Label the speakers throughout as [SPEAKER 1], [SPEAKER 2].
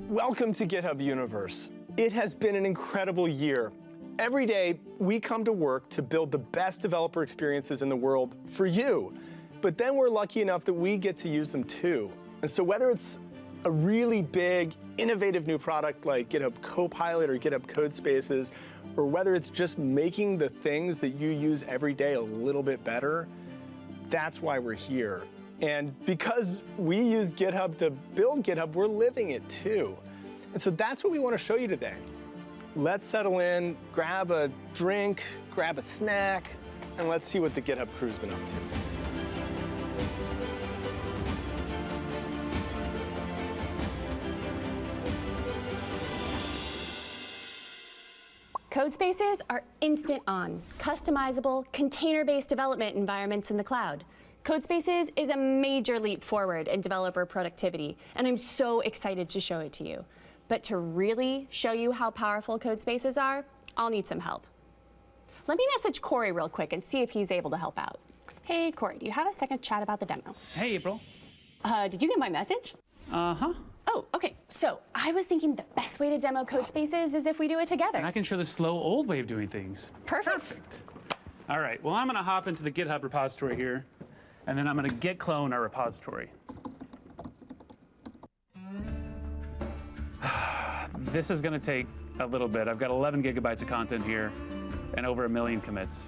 [SPEAKER 1] Welcome to GitHub Universe. It has been an incredible year. Every day, we come to work to build the best developer experiences in the world for you. But then we're lucky enough that we get to use them too. And so whether it's a really big, innovative new product like GitHub Copilot or GitHub Codespaces, or whether it's just making the things that you use every day a little bit better, that's why we're here. And because we use GitHub to build GitHub, we're living it too. And so that's what we want to show you today. Let's settle in, grab a drink, grab a snack, and let's see what the GitHub crew's been up to.
[SPEAKER 2] Codespaces are instant on, customizable, container-based development environments in the cloud. Codespaces is a major leap forward in developer productivity, and I'm so excited to show it to you. But to really show you how powerful Codespaces are, I'll need some help. Let me message Corey real quick and see if he's able to help out. Hey, Corey, do you have a second to chat about the demo?
[SPEAKER 3] Hey, April.
[SPEAKER 2] Did you get my message?
[SPEAKER 3] Uh-huh.
[SPEAKER 2] Oh, okay. So I was thinking the best way to demo Codespaces is if we do it together.
[SPEAKER 3] And I can show the slow, old way of doing things.
[SPEAKER 2] Perfect.
[SPEAKER 3] All right, well, I'm going to hop into the GitHub repository here, and then I'm going to git clone our repository. This is going to take a little bit. I've got 11 gigabytes of content here and over 1 million commits.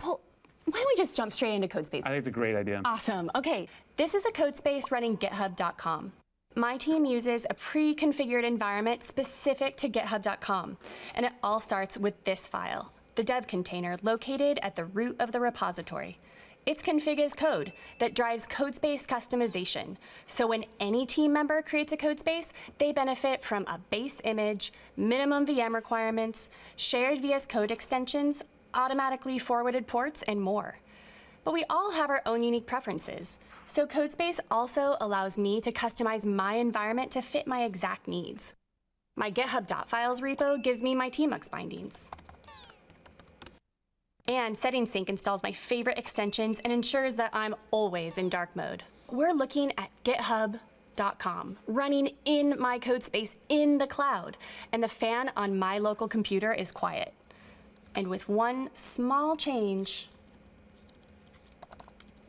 [SPEAKER 2] Well, why don't we just jump straight into Codespaces?
[SPEAKER 3] I think it's a great idea.
[SPEAKER 2] Awesome. Okay, this is a Codespace running github.com. My team uses a pre-configured environment specific to github.com, and it all starts with this file, the dev container located at the root of the repository. Its config is code that drives Codespace customization. So when any team member creates a Codespace, they benefit from a base image, minimum VM requirements, shared VS Code extensions, automatically forwarded ports, and more. But we all have our own unique preferences. So Codespace also allows me to customize my environment to fit my exact needs. My GitHub.files repo gives me my tmux bindings. And Settings Sync installs my favorite extensions and ensures that I'm always in dark mode. We're looking at GitHub.com, running in my code space in the cloud, and the fan on my local computer is quiet. And with one small change,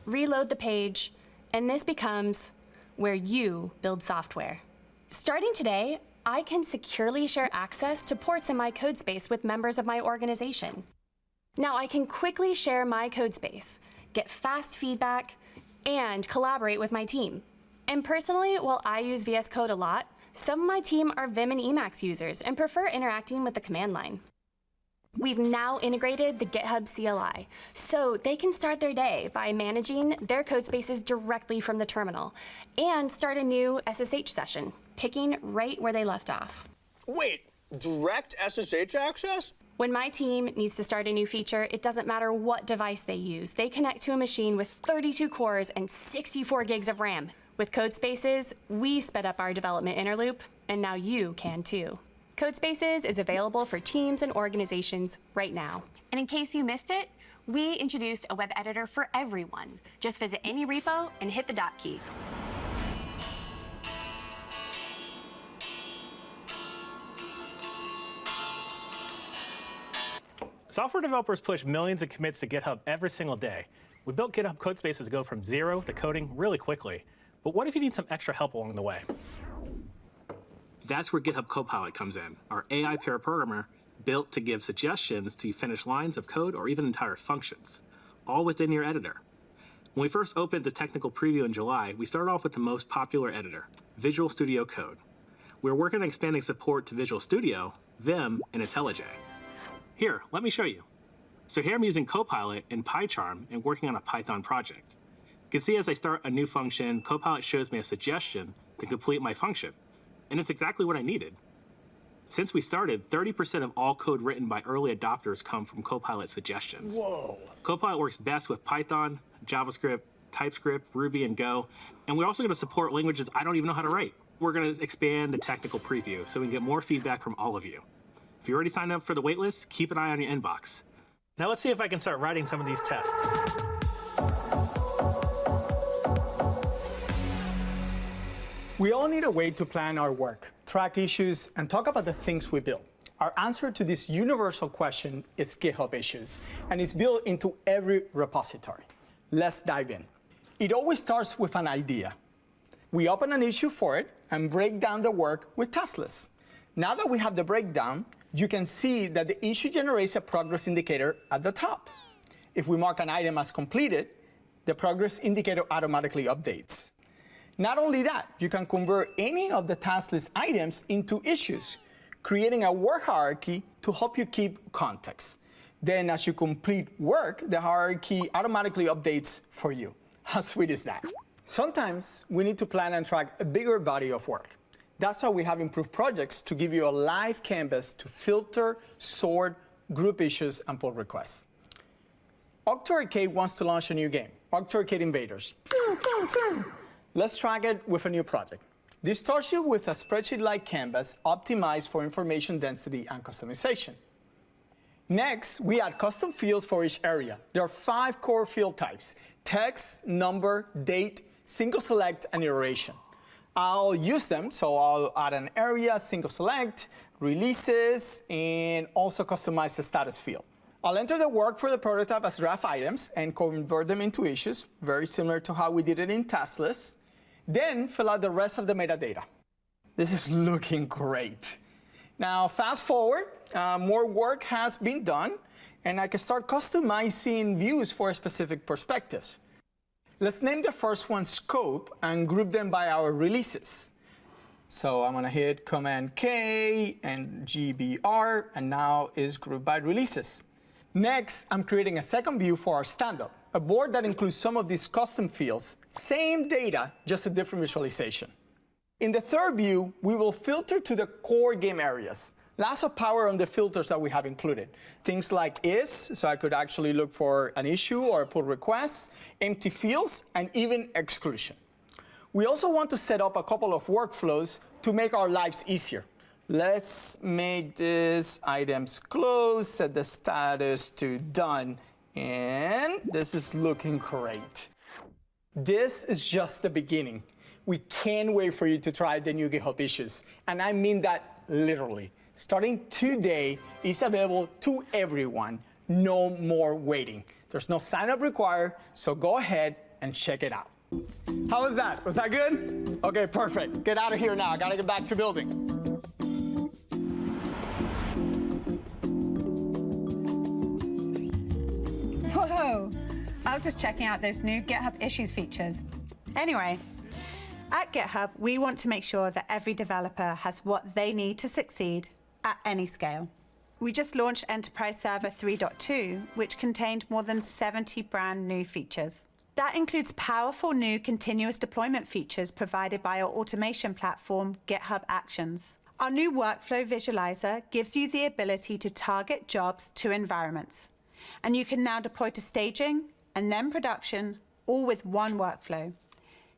[SPEAKER 2] reload the page, and this becomes where you build software. Starting today, I can securely share access to ports in my code space with members of my organization. Now I can quickly share my code space, get fast feedback, and collaborate with my team. And personally, while I use VS Code a lot, some of my team are Vim and Emacs users and prefer interacting with the command line. We've now integrated the GitHub CLI, so they can start their day by managing their code spaces directly from the terminal and start a new SSH session, picking right where they left off.
[SPEAKER 1] Wait, direct SSH access?
[SPEAKER 2] When my team needs to start a new feature, it doesn't matter what device they use. They connect to a machine with 32 cores and 64 gigs of RAM. With Codespaces, we sped up our development inner loop, and now you can too. Codespaces is available for teams and organizations right now. And in case you missed it, we introduced a web editor for everyone. Just visit any repo and hit the dot key.
[SPEAKER 4] Software developers push millions of commits to GitHub every single day. We built GitHub Codespaces to go from zero to coding really quickly. But what if you need some extra help along the way? That's where GitHub Copilot comes in, our AI pair programmer built to give suggestions to finish lines of code or even entire functions, all within your editor. When we first opened the technical preview in July, we started off with the most popular editor, Visual Studio Code. We're working on expanding support to Visual Studio, Vim, and IntelliJ. Here, let me show you. So here I'm using Copilot in PyCharm and working on a Python project. You can see as I start a new function, Copilot shows me a suggestion to complete my function. And it's exactly what I needed. Since we started, 30% of all code written by early adopters come from Copilot suggestions.
[SPEAKER 1] Whoa.
[SPEAKER 4] Copilot works best with Python, JavaScript, TypeScript, Ruby, and Go. And we're also going to support languages I don't even know how to write. We're going to expand the technical preview so we can get more feedback from all of you. If you already signed up for the waitlist, keep an eye on your inbox. Now let's see if I can start writing some of these tests.
[SPEAKER 5] We all need a way to plan our work, track issues, and talk about the things we build. Our answer to this universal question is GitHub Issues, and it's built into every repository. Let's dive in. It always starts with an idea. We open an issue for it and break down the work with task lists. Now that we have the breakdown, you can see that the issue generates a progress indicator at the top. If we mark an item as completed, the progress indicator automatically updates. Not only that, you can convert any of the task list items into issues, creating a work hierarchy to help you keep context. Then as you complete work, the hierarchy automatically updates for you. How sweet is that? Sometimes we need to plan and track a bigger body of work. That's why we have improved projects to give you a live canvas to filter, sort, group issues, and pull requests. Octo Arcade wants to launch a new game, Octo Arcade Invaders. Let's track it with a new project. This starts you with a spreadsheet-like canvas optimized for information density and customization. Next, we add custom fields for each area. There are 5 core field types: text, number, date, single select, and iteration. I'll use them, so I'll add an area, single select, releases, and also customize the status field. I'll enter the work for the prototype as draft items and convert them into issues, very similar to how we did it in task lists. Then fill out the rest of the metadata. This is looking great. Now, fast forward, more work has been done, and I can start customizing views for specific perspectives. Let's name the first one Scope and group them by our releases. So I'm going to hit Command-K and GBR, and now is grouped by releases. Next, I'm creating a second view for our stand-up, a board that includes some of these custom fields, same data, just a different visualization. In the third view, we will filter to the core game areas. Lots of power on the filters that we have included. Things like is, so I could actually look for an issue or pull requests, empty fields, and even exclusion. We also want to set up a couple of workflows to make our lives easier. Let's make this items closed, set the status to done, and this is looking great. This is just the beginning. We can't wait for you to try the new GitHub Issues, and I mean that literally. Starting today, it's available to everyone. No more waiting. There's no sign-up required, so go ahead and check it out. How was that? Was that good? Okay, perfect. Get out of here now. I gotta get back to building.
[SPEAKER 6] Whoa! I was just checking out those new GitHub Issues features. Anyway, at GitHub, we want to make sure that every developer has what they need to succeed at any scale. We just launched Enterprise Server 3.2, which contained more than 70 brand new features. That includes powerful new continuous deployment features provided by our automation platform, GitHub Actions. Our new workflow visualizer gives you the ability to target jobs to environments. And you can now deploy to staging and then production, all with one workflow.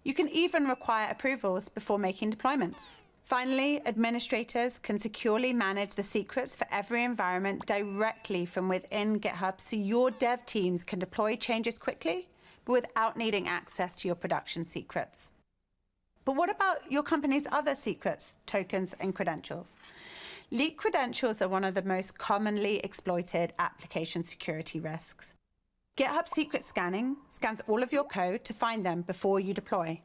[SPEAKER 6] You can even require approvals before making deployments. Finally, administrators can securely manage the secrets for every environment directly from within GitHub, so your dev teams can deploy changes quickly, but without needing access to your production secrets. But what about your company's other secrets, tokens, and credentials? Leaked credentials are one of the most commonly exploited application security risks. GitHub Secret Scanning scans all of your code to find them before you deploy.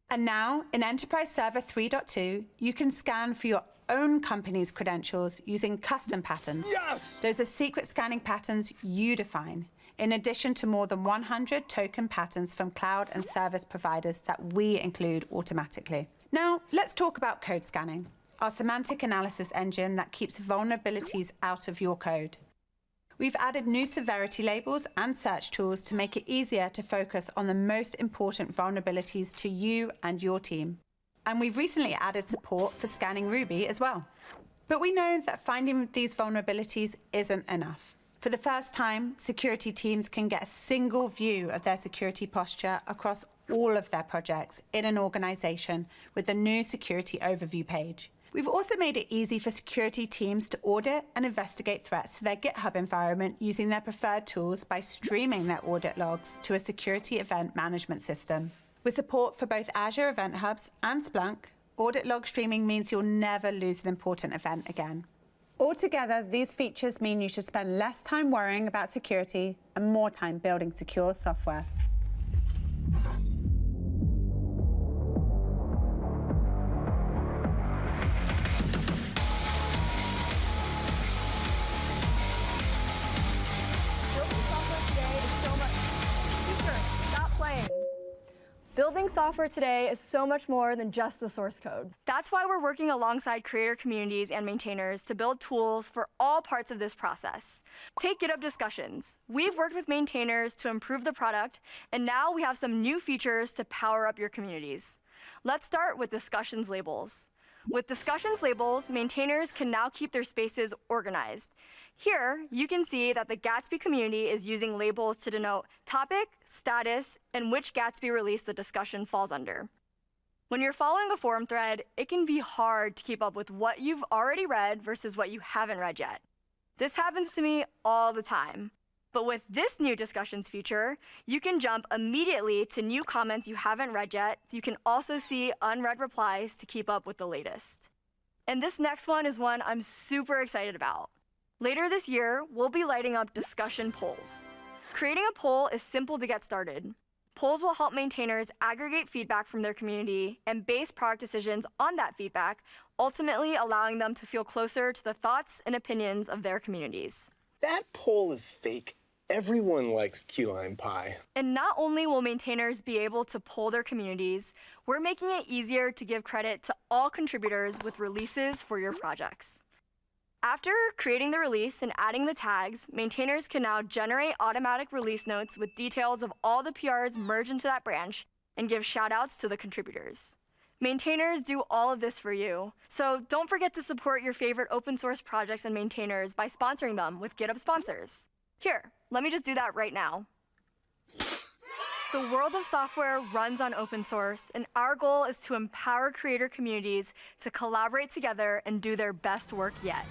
[SPEAKER 6] And now, in Enterprise Server 3.2, you can scan for your own company's credentials using custom patterns.
[SPEAKER 5] Yes!
[SPEAKER 6] Those are secret scanning patterns you define, in addition to more than 100 token patterns from cloud and service providers that we include automatically. Now, let's talk about code scanning, our semantic analysis engine that keeps vulnerabilities out of your code. We've added new severity labels and search tools to make it easier to focus on the most important vulnerabilities to you and your team. And we've recently added support for scanning Ruby as well. But we know that finding these vulnerabilities isn't enough. For the first time, security teams can get a single view of their security posture across all of their projects in an organization with the new security overview page. We've also made it easy for security teams to audit and investigate threats to their GitHub environment using their preferred tools by streaming their audit logs to a security event management system. With support for both Azure Event Hubs and Splunk, audit log streaming means you'll never lose an important event again. Altogether, these features mean you should spend less time worrying about security and more time building secure software.
[SPEAKER 7] Building software today is so much more than just the source code. That's why we're working alongside creator communities and maintainers to build tools for all parts of this process. Take GitHub Discussions. We've worked with maintainers to improve the product, and now we have some new features to power up your communities. Let's start with Discussions labels. With Discussions labels, maintainers can now keep their spaces organized. Here, you can see that the Gatsby community is using labels to denote topic, status, and which Gatsby release the discussion falls under. When you're following a forum thread, it can be hard to keep up with what you've already read versus what you haven't read yet. This happens to me all the time. But with this new discussions feature, you can jump immediately to new comments you haven't read yet. You can also see unread replies to keep up with the latest. And this next one is one I'm super excited about. Later this year, we'll be lighting up discussion polls. Creating a poll is simple to get started. Polls will help maintainers aggregate feedback from their community and base product decisions on that feedback, ultimately allowing them to feel closer to the thoughts and opinions of their communities.
[SPEAKER 1] That poll is fake. Everyone likes key lime pie.
[SPEAKER 7] And not only will maintainers be able to poll their communities, we're making it easier to give credit to all contributors with releases for your projects. After creating the release and adding the tags, maintainers can now generate automatic release notes with details of all the PRs merged into that branch and give shoutouts to the contributors. Maintainers do all of this for you, so don't forget to support your favorite open source projects and maintainers by sponsoring them with GitHub sponsors. Here, let me just do that right now. The world of software runs on open source, and our goal is to empower creator communities to collaborate together and do their best work yet.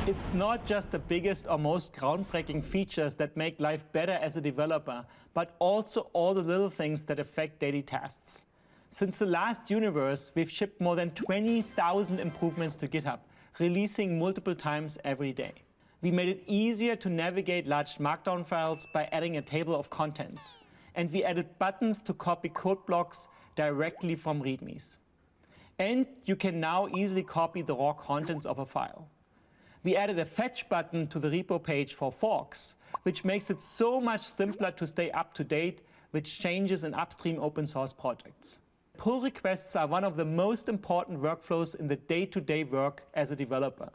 [SPEAKER 8] It's not just the biggest or most groundbreaking features that make life better as a developer, but also all the little things that affect daily tasks. Since the last Universe, we've shipped more than 20,000 improvements to GitHub, releasing multiple times every day. We made it easier to navigate large Markdown files by adding a table of contents. And we added buttons to copy code blocks directly from READMEs. And you can now easily copy the raw contents of a file. We added a fetch button to the repo page for forks, which makes it so much simpler to stay up to date with changes in upstream open source projects. Pull requests are one of the most important workflows in the day-to-day work as a developer.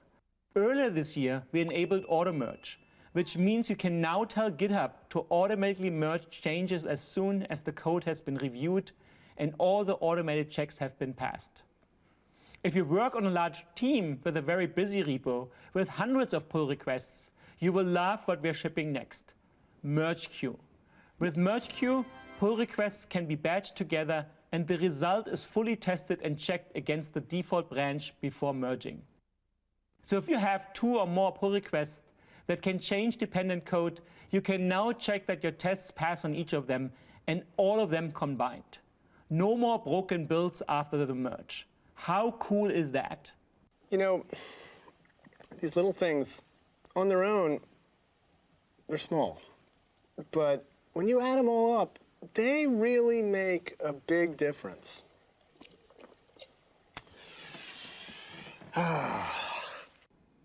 [SPEAKER 8] Earlier this year, we enabled auto merge, which means you can now tell GitHub to automatically merge changes as soon as the code has been reviewed and all the automated checks have been passed. If you work on a large team with a very busy repo with hundreds of pull requests, you will love what we're shipping next, Merge Queue. With Merge Queue, pull requests can be batched together and the result is fully tested and checked against the default branch before merging. So if you have 2 or more pull requests that can change dependent code, you can now check that your tests pass on each of them and all of them combined. No more broken builds after the merge. How cool is that?
[SPEAKER 1] You know, these little things, on their own, they're small. But when you add them all up, they really make a big difference.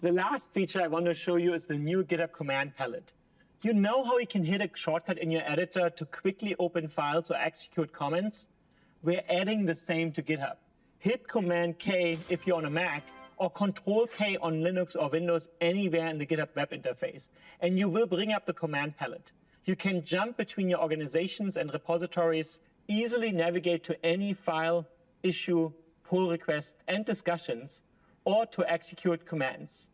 [SPEAKER 8] The last feature I want to show you is the new GitHub command palette. You know how you can hit a shortcut in your editor to quickly open files or execute comments? We're adding the same to GitHub. Hit Command K if you're on a Mac, or Control K on Linux or Windows anywhere in the GitHub web interface, and you will bring up the command palette. You can jump between your organizations and repositories, easily navigate to any file, issue, pull request, and discussions, or to execute commands,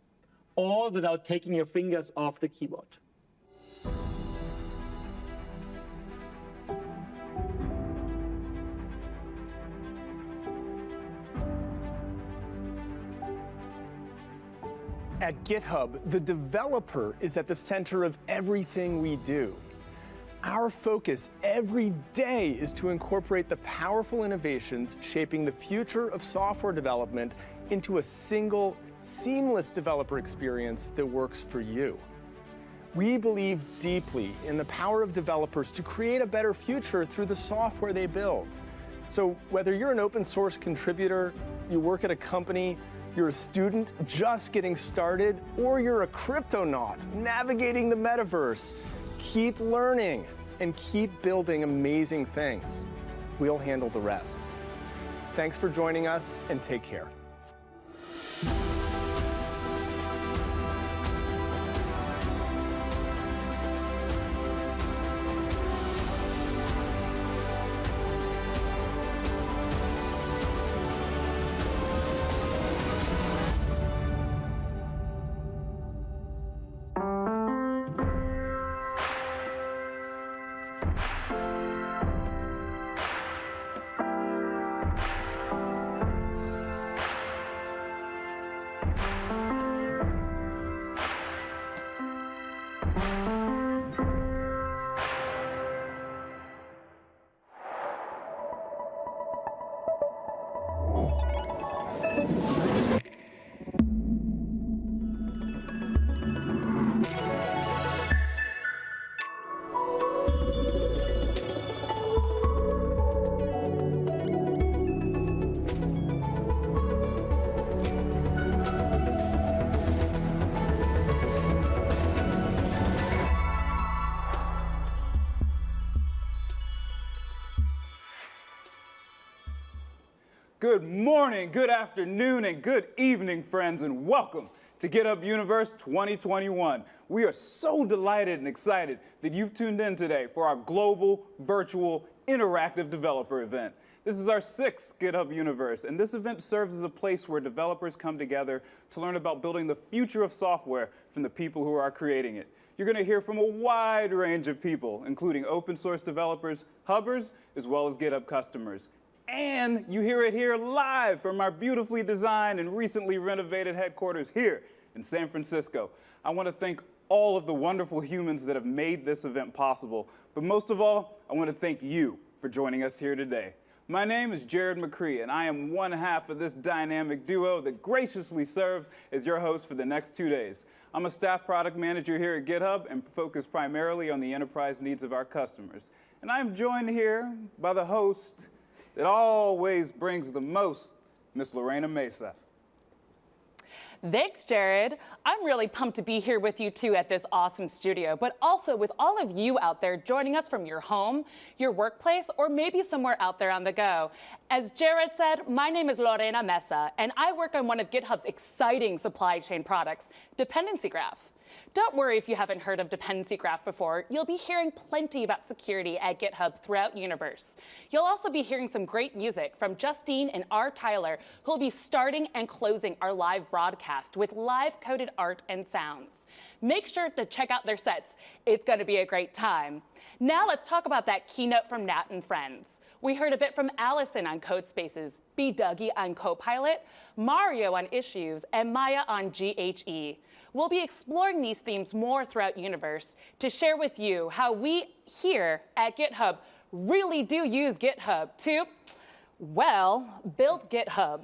[SPEAKER 8] all without taking your fingers off the keyboard.
[SPEAKER 1] At GitHub, the developer is at the center of everything we do. Our focus every day is to incorporate the powerful innovations shaping the future of software development into a single, seamless developer experience that works for you. We believe deeply in the power of developers to create a better future through the software they build. So whether you're an open source contributor, you work at a company, you're a student just getting started, or you're a cryptonaut navigating the metaverse, keep learning and keep building amazing things. We'll handle the rest. Thanks for joining us, and take care.
[SPEAKER 9] Good morning, good afternoon, and good evening, friends, and welcome to GitHub Universe 2021. We are so delighted and excited that you've tuned in today for our global, virtual, interactive developer event. This is our 6th GitHub Universe, and this event serves as a place where developers come together to learn about building the future of software from the people who are creating it. You're going to hear from a wide range of people, including open source developers, hubbers, as well as GitHub customers. And you hear it here live from our beautifully designed and recently renovated headquarters here in San Francisco. I want to thank all of the wonderful humans that have made this event possible. But most of all, I want to thank you for joining us here today. My name is Jared McCree, and I am one half of this dynamic duo that graciously serve as your host for the next 2 days. I'm a staff product manager here at GitHub and focus primarily on the enterprise needs of our customers. And I'm joined here by the host that always brings the most, Miss Lorena Mesa.
[SPEAKER 10] Thanks, Jared. I'm really pumped to be here with you too at this awesome studio, but also with all of you out there joining us from your home, your workplace, or maybe somewhere out there on the go. As Jared said, my name is Lorena Mesa, and I work on one of GitHub's exciting supply chain products, Dependency Graph. Don't worry if you haven't heard of Dependency Graph before. You'll be hearing plenty about security at GitHub throughout Universe. You'll also be hearing some great music from Justine and R. Tyler, who'll be starting and closing our live broadcast with live coded art and sounds. Make sure to check out their sets. It's going to be a great time. Now let's talk about that keynote from Nat and Friends. We heard a bit from Allison on Codespaces, B. Dougie on Copilot, Mario on Issues, and Maya on GHE. We'll be exploring these themes more throughout Universe to share with you how we here at GitHub really do use GitHub to, well, build GitHub.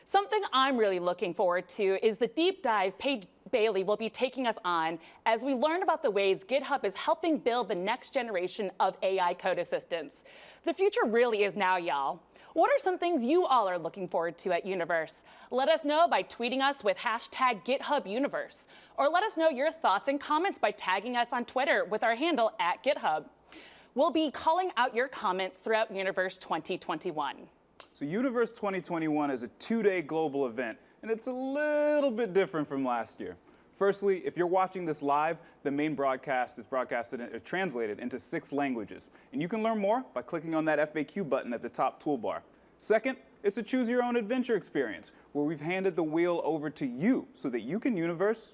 [SPEAKER 10] Something I'm really looking forward to is the deep dive Paige Bailey will be taking us on as we learn about the ways GitHub is helping build the next generation of AI code assistants. The future really is now, y'all. What are some things you all are looking forward to at Universe? Let us know by tweeting us with hashtag GitHub Universe, or let us know your thoughts and comments by tagging us on Twitter with our handle @GitHub. We'll be calling out your comments throughout Universe 2021.
[SPEAKER 9] So Universe 2021 is a 2-day global event, and it's a little bit different from last year. Firstly, if you're watching this live, the main broadcast is translated into 6 languages. And you can learn more by clicking on that FAQ button at the top toolbar. Second, it's a choose your own adventure experience where we've handed the wheel over to you so that you can universe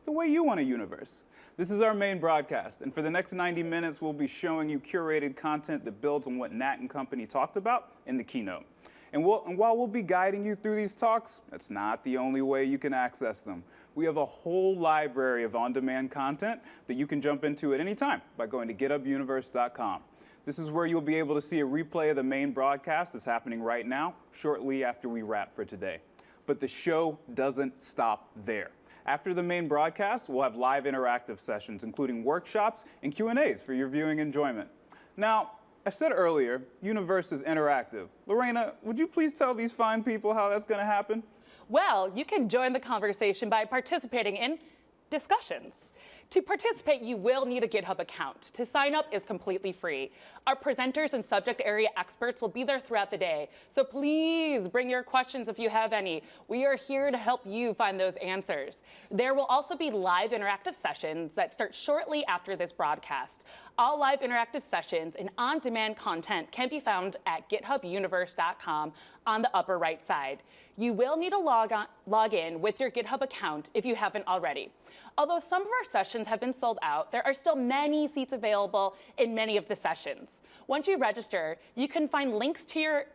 [SPEAKER 9] the way you want to universe. This is our main broadcast, and for the next 90 minutes, we'll be showing you curated content that builds on what Nat and company talked about in the keynote. And while we'll be guiding you through these talks, that's not the only way you can access them. We have a whole library of on-demand content that you can jump into at any time by going to githubuniverse.com. This is where you'll be able to see a replay of the main broadcast that's happening right now, shortly after we wrap for today. But the show doesn't stop there. After the main broadcast, we'll have live interactive sessions, including workshops and Q&As for your viewing enjoyment. Now, I said earlier, Universe is interactive. Lorena, would you please tell these fine people how that's going to happen?
[SPEAKER 10] Well, you can join the conversation by participating in discussions. To participate, you will need a GitHub account. To sign up is completely free. Our presenters and subject area experts will be there throughout the day, so please bring your questions if you have any. We are here to help you find those answers. There will also be live interactive sessions that start shortly after this broadcast. All live interactive sessions and on-demand content can be found at githubuniverse.com on the upper right side. You will need to log in with your GitHub account if you haven't already. Although some of our sessions have been sold out, there are still many seats available in many of the sessions. Once you register, you can find links to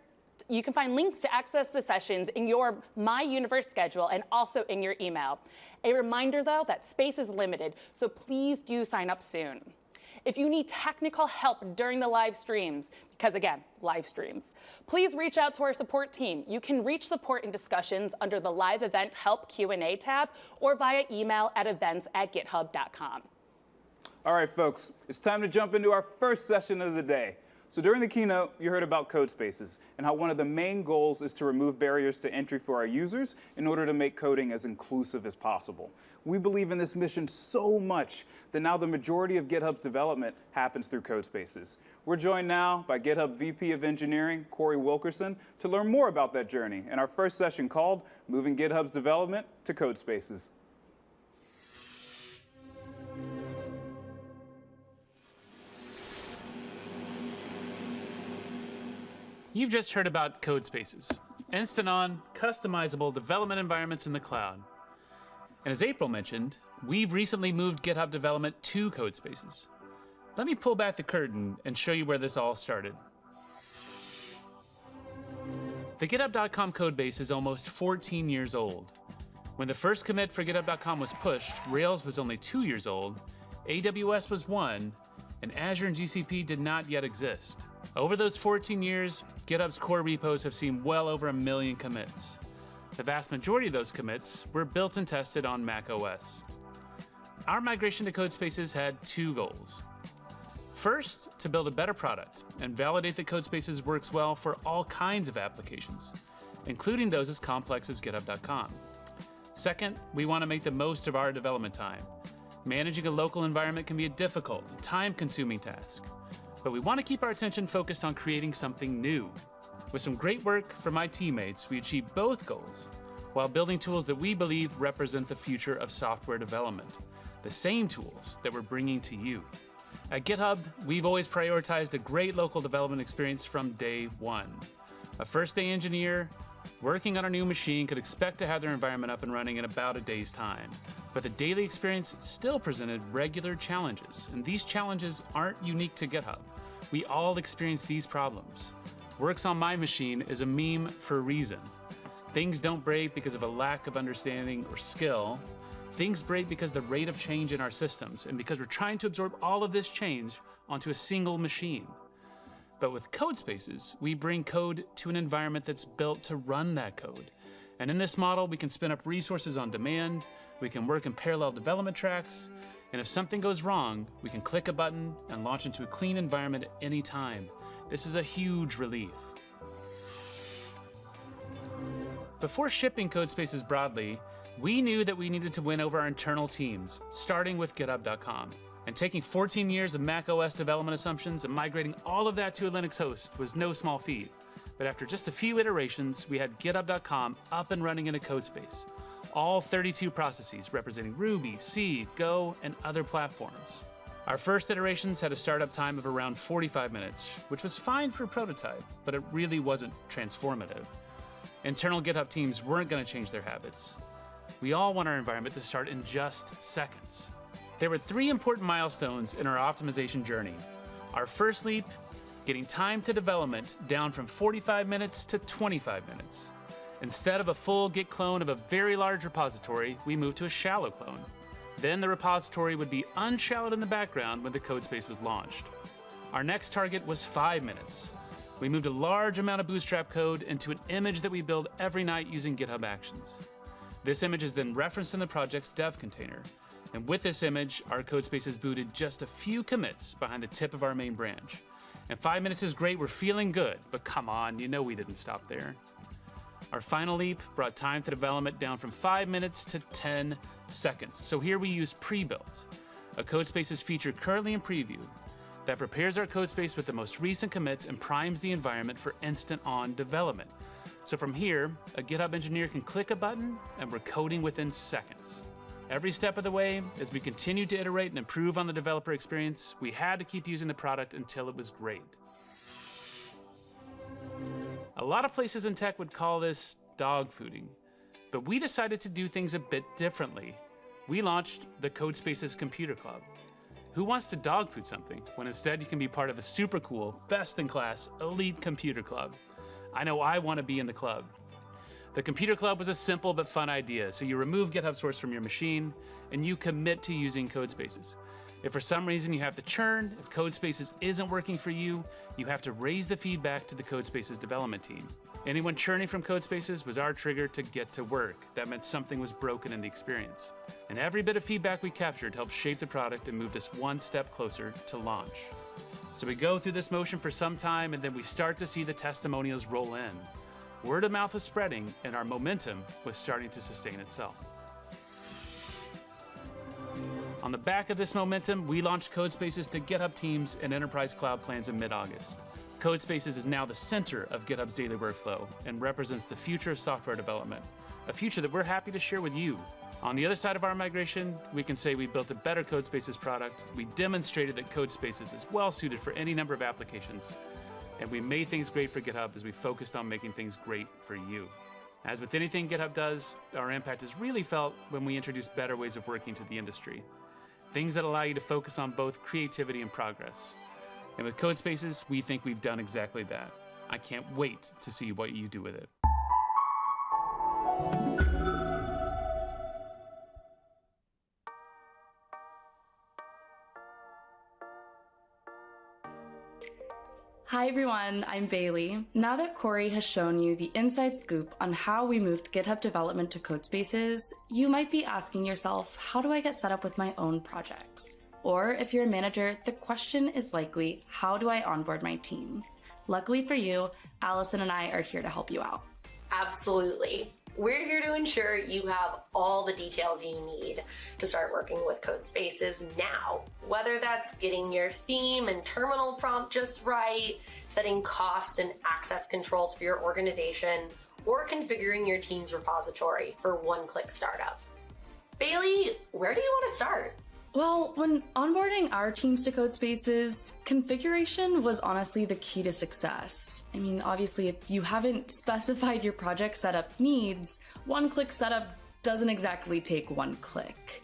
[SPEAKER 10] access the sessions in your My Universe schedule and also in your email. A reminder, though, that space is limited, so please do sign up soon. If you need technical help during the live streams, because again, live streams, please reach out to our support team. You can reach support and discussions under the live event help Q&A tab or via email at events@github.com.
[SPEAKER 9] All right, folks, it's time to jump into our first session of the day. So during the keynote, you heard about Codespaces and how one of the main goals is to remove barriers to entry for our users in order to make coding as inclusive as possible. We believe in this mission so much that now the majority of GitHub's development happens through Codespaces. We're joined now by GitHub VP of Engineering, Corey Wilkerson, to learn more about that journey in our first session called Moving GitHub's Development to Codespaces.
[SPEAKER 3] You've just heard about Codespaces, instant-on, customizable development environments in the cloud. And as April mentioned, we've recently moved GitHub development to Codespaces. Let me pull back the curtain and show you where this all started. The GitHub.com codebase is almost 14 years old. When the first commit for GitHub.com was pushed, Rails was only 2 years old, AWS was 1, and Azure and GCP did not yet exist. Over those 14 years, GitHub's core repos have seen well over 1 million commits. The vast majority of those commits were built and tested on Mac OS. Our migration to Codespaces had 2 goals. First, to build a better product and validate that Codespaces works well for all kinds of applications, including those as complex as GitHub.com. Second, we want to make the most of our development time. Managing a local environment can be a difficult and time-consuming task, but we want to keep our attention focused on creating something new. With some great work from my teammates, we achieved both goals while building tools that we believe represent the future of software development, the same tools that we're bringing to you. At GitHub, we've always prioritized a great local development experience from day one. A first-day engineer working on a new machine could expect to have their environment up and running in about a day's time. But the daily experience still presented regular challenges, and these challenges aren't unique to GitHub. We all experience these problems. Works on my machine is a meme for a reason. Things don't break because of a lack of understanding or skill. Things break because of the rate of change in our systems and because we're trying to absorb all of this change onto a single machine. But with Codespaces, we bring code to an environment that's built to run that code. And in this model, we can spin up resources on demand, we can work in parallel development tracks, and if something goes wrong, we can click a button and launch into a clean environment at any time. This is a huge relief. Before shipping Codespaces broadly, we knew that we needed to win over our internal teams, starting with GitHub.com. And taking 14 years of Mac OS development assumptions and migrating all of that to a Linux host was no small feat. But after just a few iterations, we had GitHub.com up and running in a codespace. All 32 processes representing Ruby, C, Go, and other platforms. Our first iterations had a startup time of around 45 minutes, which was fine for a prototype, but it really wasn't transformative. Internal GitHub teams weren't going to change their habits. We all want our environment to start in just seconds. There were 3 important milestones in our optimization journey. Our first leap, getting time to development down from 45 minutes to 25 minutes. Instead of a full Git clone of a very large repository, we moved to a shallow clone. Then the repository would be unshallowed in the background when the codespace was launched. Our next target was 5 minutes. We moved a large amount of Bootstrap code into an image that we build every night using GitHub Actions. This image is then referenced in the project's dev container. And with this image, our codespace is booted just a few commits behind the tip of our main branch. And 5 minutes is great, we're feeling good, but come on, you know we didn't stop there. Our final leap brought time to development down from 5 minutes to 10 seconds. So here we use pre-builds, a Codespaces feature currently in preview that prepares our codespace with the most recent commits and primes the environment for instant-on development. So from here, a GitHub engineer can click a button and we're coding within seconds. Every step of the way, as we continued to iterate and improve on the developer experience, we had to keep using the product until it was great. A lot of places in tech would call this dogfooding, but we decided to do things a bit differently. We launched the Codespaces Computer Club. Who wants to dogfood something when instead you can be part of a super cool, best-in-class, elite computer club? I know I want to be in the club. The Computer Club was a simple but fun idea, so you remove GitHub source from your machine, and you commit to using Codespaces. If for some reason you have to churn, if Codespaces isn't working for you, you have to raise the feedback to the Codespaces development team. Anyone churning from Codespaces was our trigger to get to work. That meant something was broken in the experience. And every bit of feedback we captured helped shape the product and moved us one step closer to launch. So we go through this motion for some time, and then we start to see the testimonials roll in. Word of mouth was spreading, and our momentum was starting to sustain itself. On the back of this momentum, we launched Codespaces to GitHub Teams and Enterprise Cloud plans in mid-August. Codespaces is now the center of GitHub's daily workflow and represents the future of software development, a future that we're happy to share with you. On the other side of our migration, we can say we built a better Codespaces product, we demonstrated that Codespaces is well suited for any number of applications, and we made things great for GitHub as we focused on making things great for you. As with anything GitHub does, our impact is really felt when we introduce better ways of working to the industry. Things that allow you to focus on both creativity and progress. And with Codespaces, we think we've done exactly that. I can't wait to see what you do with it.
[SPEAKER 11] Hi everyone, I'm Bailey. Now that Corey has shown you the inside scoop on how we moved GitHub development to Codespaces, you might be asking yourself, how do I get set up with my own projects? Or if you're a manager, the question is likely, how do I onboard my team? Luckily for you, Allison and I are here to help you out.
[SPEAKER 12] Absolutely. We're here to ensure you have all the details you need to start working with Codespaces now. Whether that's getting your theme and terminal prompt just right, setting cost and access controls for your organization, or configuring your team's repository for one-click startup. Bailey, where do you want to start?
[SPEAKER 11] Well, when onboarding our teams to Codespaces, configuration was honestly the key to success. I mean, obviously, if you haven't specified your project setup needs, one-click setup doesn't exactly take one click.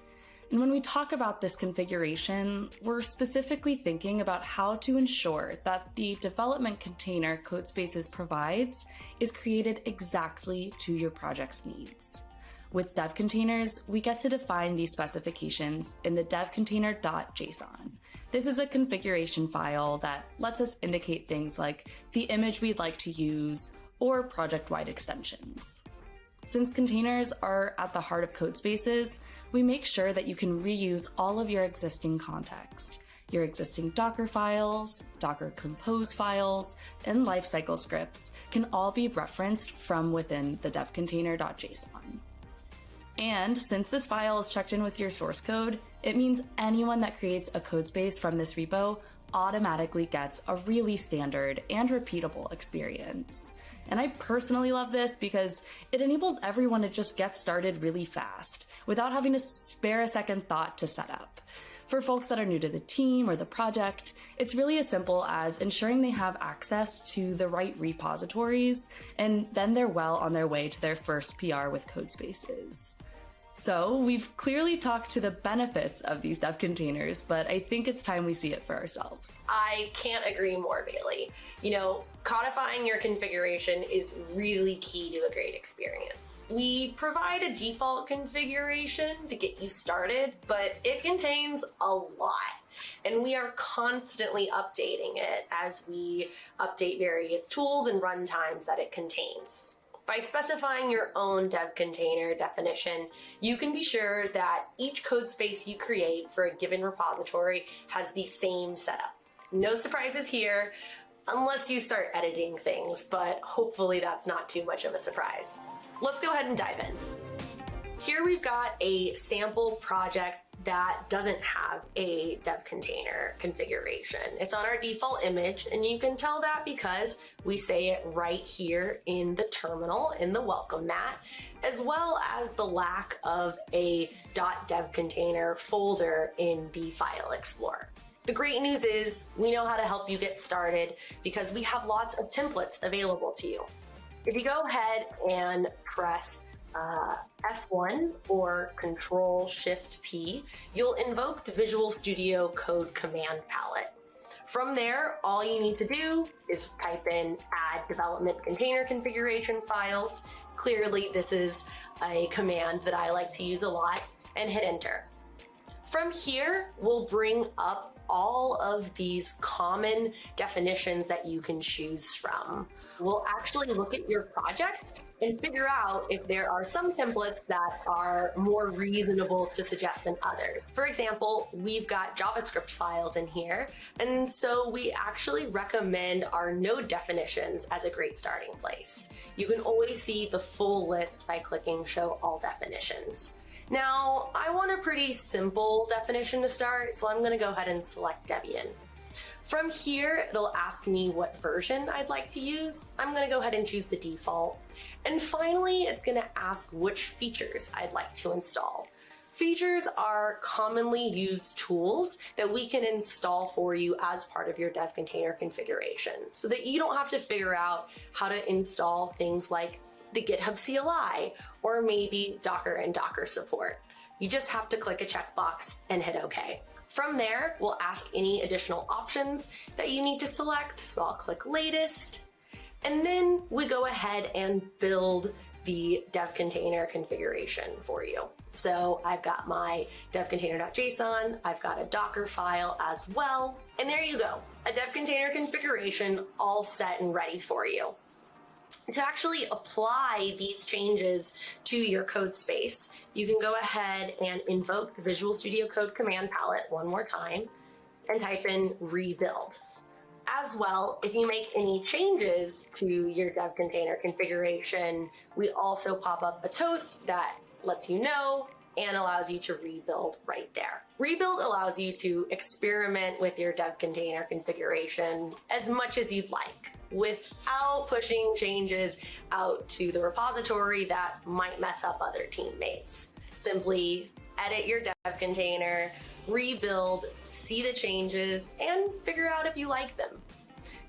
[SPEAKER 11] And when we talk about this configuration, we're specifically thinking about how to ensure that the development container Codespaces provides is created exactly to your project's needs. With dev containers, we get to define these specifications in the devcontainer.json. This is a configuration file that lets us indicate things like the image we'd like to use or project-wide extensions. Since containers are at the heart of Codespaces, we make sure that you can reuse all of your existing context. Your existing Docker files, Docker Compose files, and lifecycle scripts can all be referenced from within the devcontainer.json. And since this file is checked in with your source code, it means anyone that creates a codespace from this repo automatically gets a really standard and repeatable experience. And I personally love this because it enables everyone to just get started really fast without having to spare a second thought to set up. For folks that are new to the team or the project, it's really as simple as ensuring they have access to the right repositories, and then they're well on their way to their first PR with Codespaces. So we've clearly talked to the benefits of these dev containers, but I think it's time we see it for ourselves.
[SPEAKER 12] I can't agree more, Bailey. You know, codifying your configuration is really key to a great experience. We provide a default configuration to get you started, but it contains a lot. And we are constantly updating it as we update various tools and runtimes that it contains. By specifying your own dev container definition, you can be sure that each code space you create for a given repository has the same setup. No surprises here, unless you start editing things, but hopefully that's not too much of a surprise. Let's go ahead and dive in. Here we've got a sample project that doesn't have a dev container configuration. It's on our default image, and you can tell that because we say it right here in the terminal, in the welcome mat, as well as the lack of a .dev container folder in the file explorer. The great news is we know how to help you get started because we have lots of templates available to you. If you go ahead and press F1 or Control-Shift-P, you'll invoke the Visual Studio Code command palette. From there, all you need to do is type in add development container configuration files. Clearly, this is a command that I like to use a lot, and hit enter. From here, we'll bring up all of these common definitions that you can choose from. We'll actually look at your project and figure out if there are some templates that are more reasonable to suggest than others. For example, we've got JavaScript files in here, and so we actually recommend our node definitions as a great starting place. You can always see the full list by clicking Show All Definitions. Now, I want a pretty simple definition to start, so I'm going to go ahead and select Debian. From here, it'll ask me what version I'd like to use. I'm going to go ahead and choose the default. And finally, it's going to ask which features I'd like to install. Features are commonly used tools that we can install for you as part of your dev container configuration so that you don't have to figure out how to install things like the GitHub CLI, or maybe Docker and Docker support. You just have to click a checkbox and hit OK. From there, we'll ask any additional options that you need to select, so I'll click latest, and then we go ahead and build the dev container configuration for you. So I've got my dev container.json, I've got a Docker file as well, and there you go, a dev container configuration all set and ready for you. To actually apply these changes to your code space, you can go ahead and invoke the Visual Studio Code command palette one more time and type in rebuild. As well, if you make any changes to your dev container configuration, we also pop up a toast that lets you know and allows you to rebuild right there. Rebuild allows you to experiment with your dev container configuration as much as you'd like, without pushing changes out to the repository that might mess up other teammates. Simply edit your dev container, rebuild, see the changes, and figure out if you like them.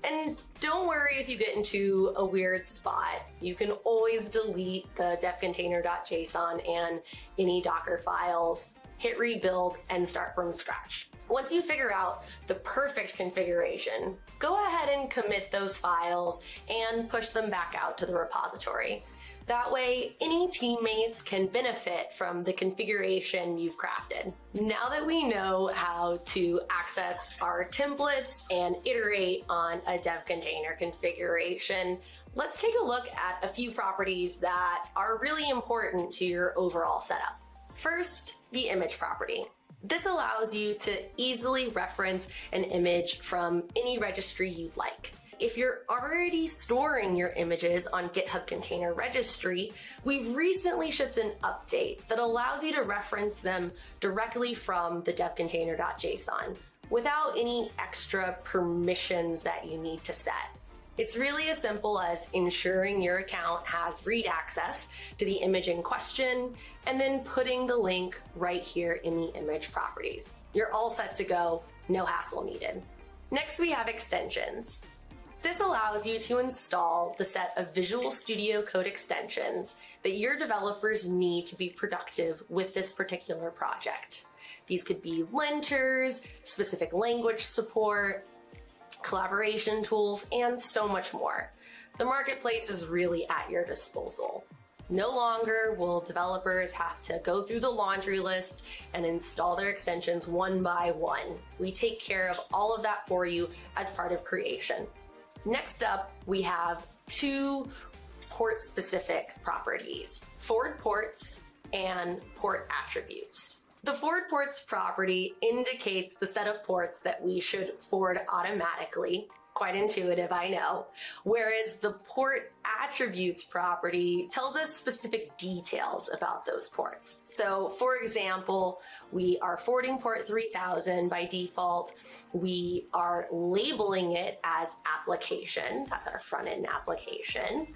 [SPEAKER 12] And don't worry if you get into a weird spot. You can always delete the devcontainer.json and any Docker files, hit rebuild, and start from scratch. Once you figure out the perfect configuration, go ahead and commit those files and push them back out to the repository. That way, any teammates can benefit from the configuration you've crafted. Now that we know how to access our templates and iterate on a dev container configuration, let's take a look at a few properties that are really important to your overall setup. First, the image property. This allows you to easily reference an image from any registry you'd like. If you're already storing your images on GitHub Container Registry, we've recently shipped an update that allows you to reference them directly from the devcontainer.json without any extra permissions that you need to set. It's really as simple as ensuring your account has read access to the image in question and then putting the link right here in the image properties. You're all set to go, no hassle needed. Next, we have extensions. This allows you to install the set of Visual Studio Code extensions that your developers need to be productive with this particular project. These could be linters, specific language support, collaboration tools, and so much more. The marketplace is really at your disposal. No longer will developers have to go through the laundry list and install their extensions one by one. We take care of all of that for you as part of creation. Next up, we have two port-specific properties, forward ports and port attributes. The forward ports property indicates the set of ports that we should forward automatically. Quite intuitive, I know. Whereas the port attributes property tells us specific details about those ports. So for example, we are forwarding port 3000 by default. We are labeling it as application. That's our front end application.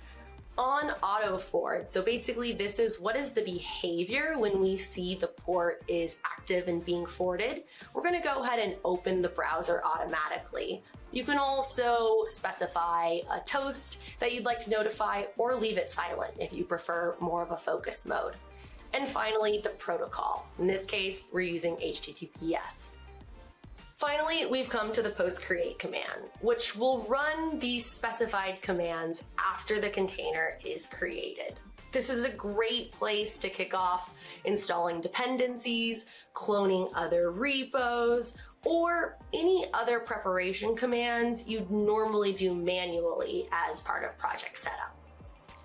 [SPEAKER 12] On auto forward, so basically this is what is the behavior when we see the port is active and being forwarded. We're going to go ahead and open the browser automatically. You can also specify a toast that you'd like to notify or leave it silent if you prefer more of a focus mode. And finally, the protocol. In this case, we're using HTTPS. Finally, we've come to the post create command, which will run these specified commands after the container is created. This is a great place to kick off installing dependencies, cloning other repos, or any other preparation commands you'd normally do manually as part of project setup.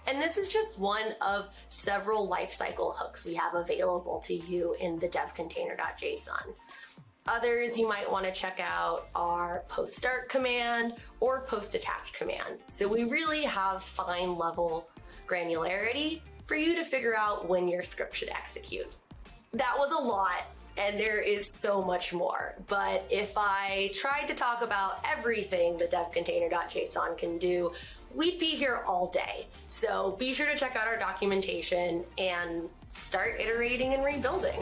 [SPEAKER 12] And this is just one of several lifecycle hooks we have available to you in the devcontainer.json. Others you might want to check out are post start command or post attach command. So we really have fine level granularity for you to figure out when your script should execute. That was a lot, and there is so much more. But if I tried to talk about everything the devcontainer.json can do, we'd be here all day. So be sure to check out our documentation and start iterating and rebuilding.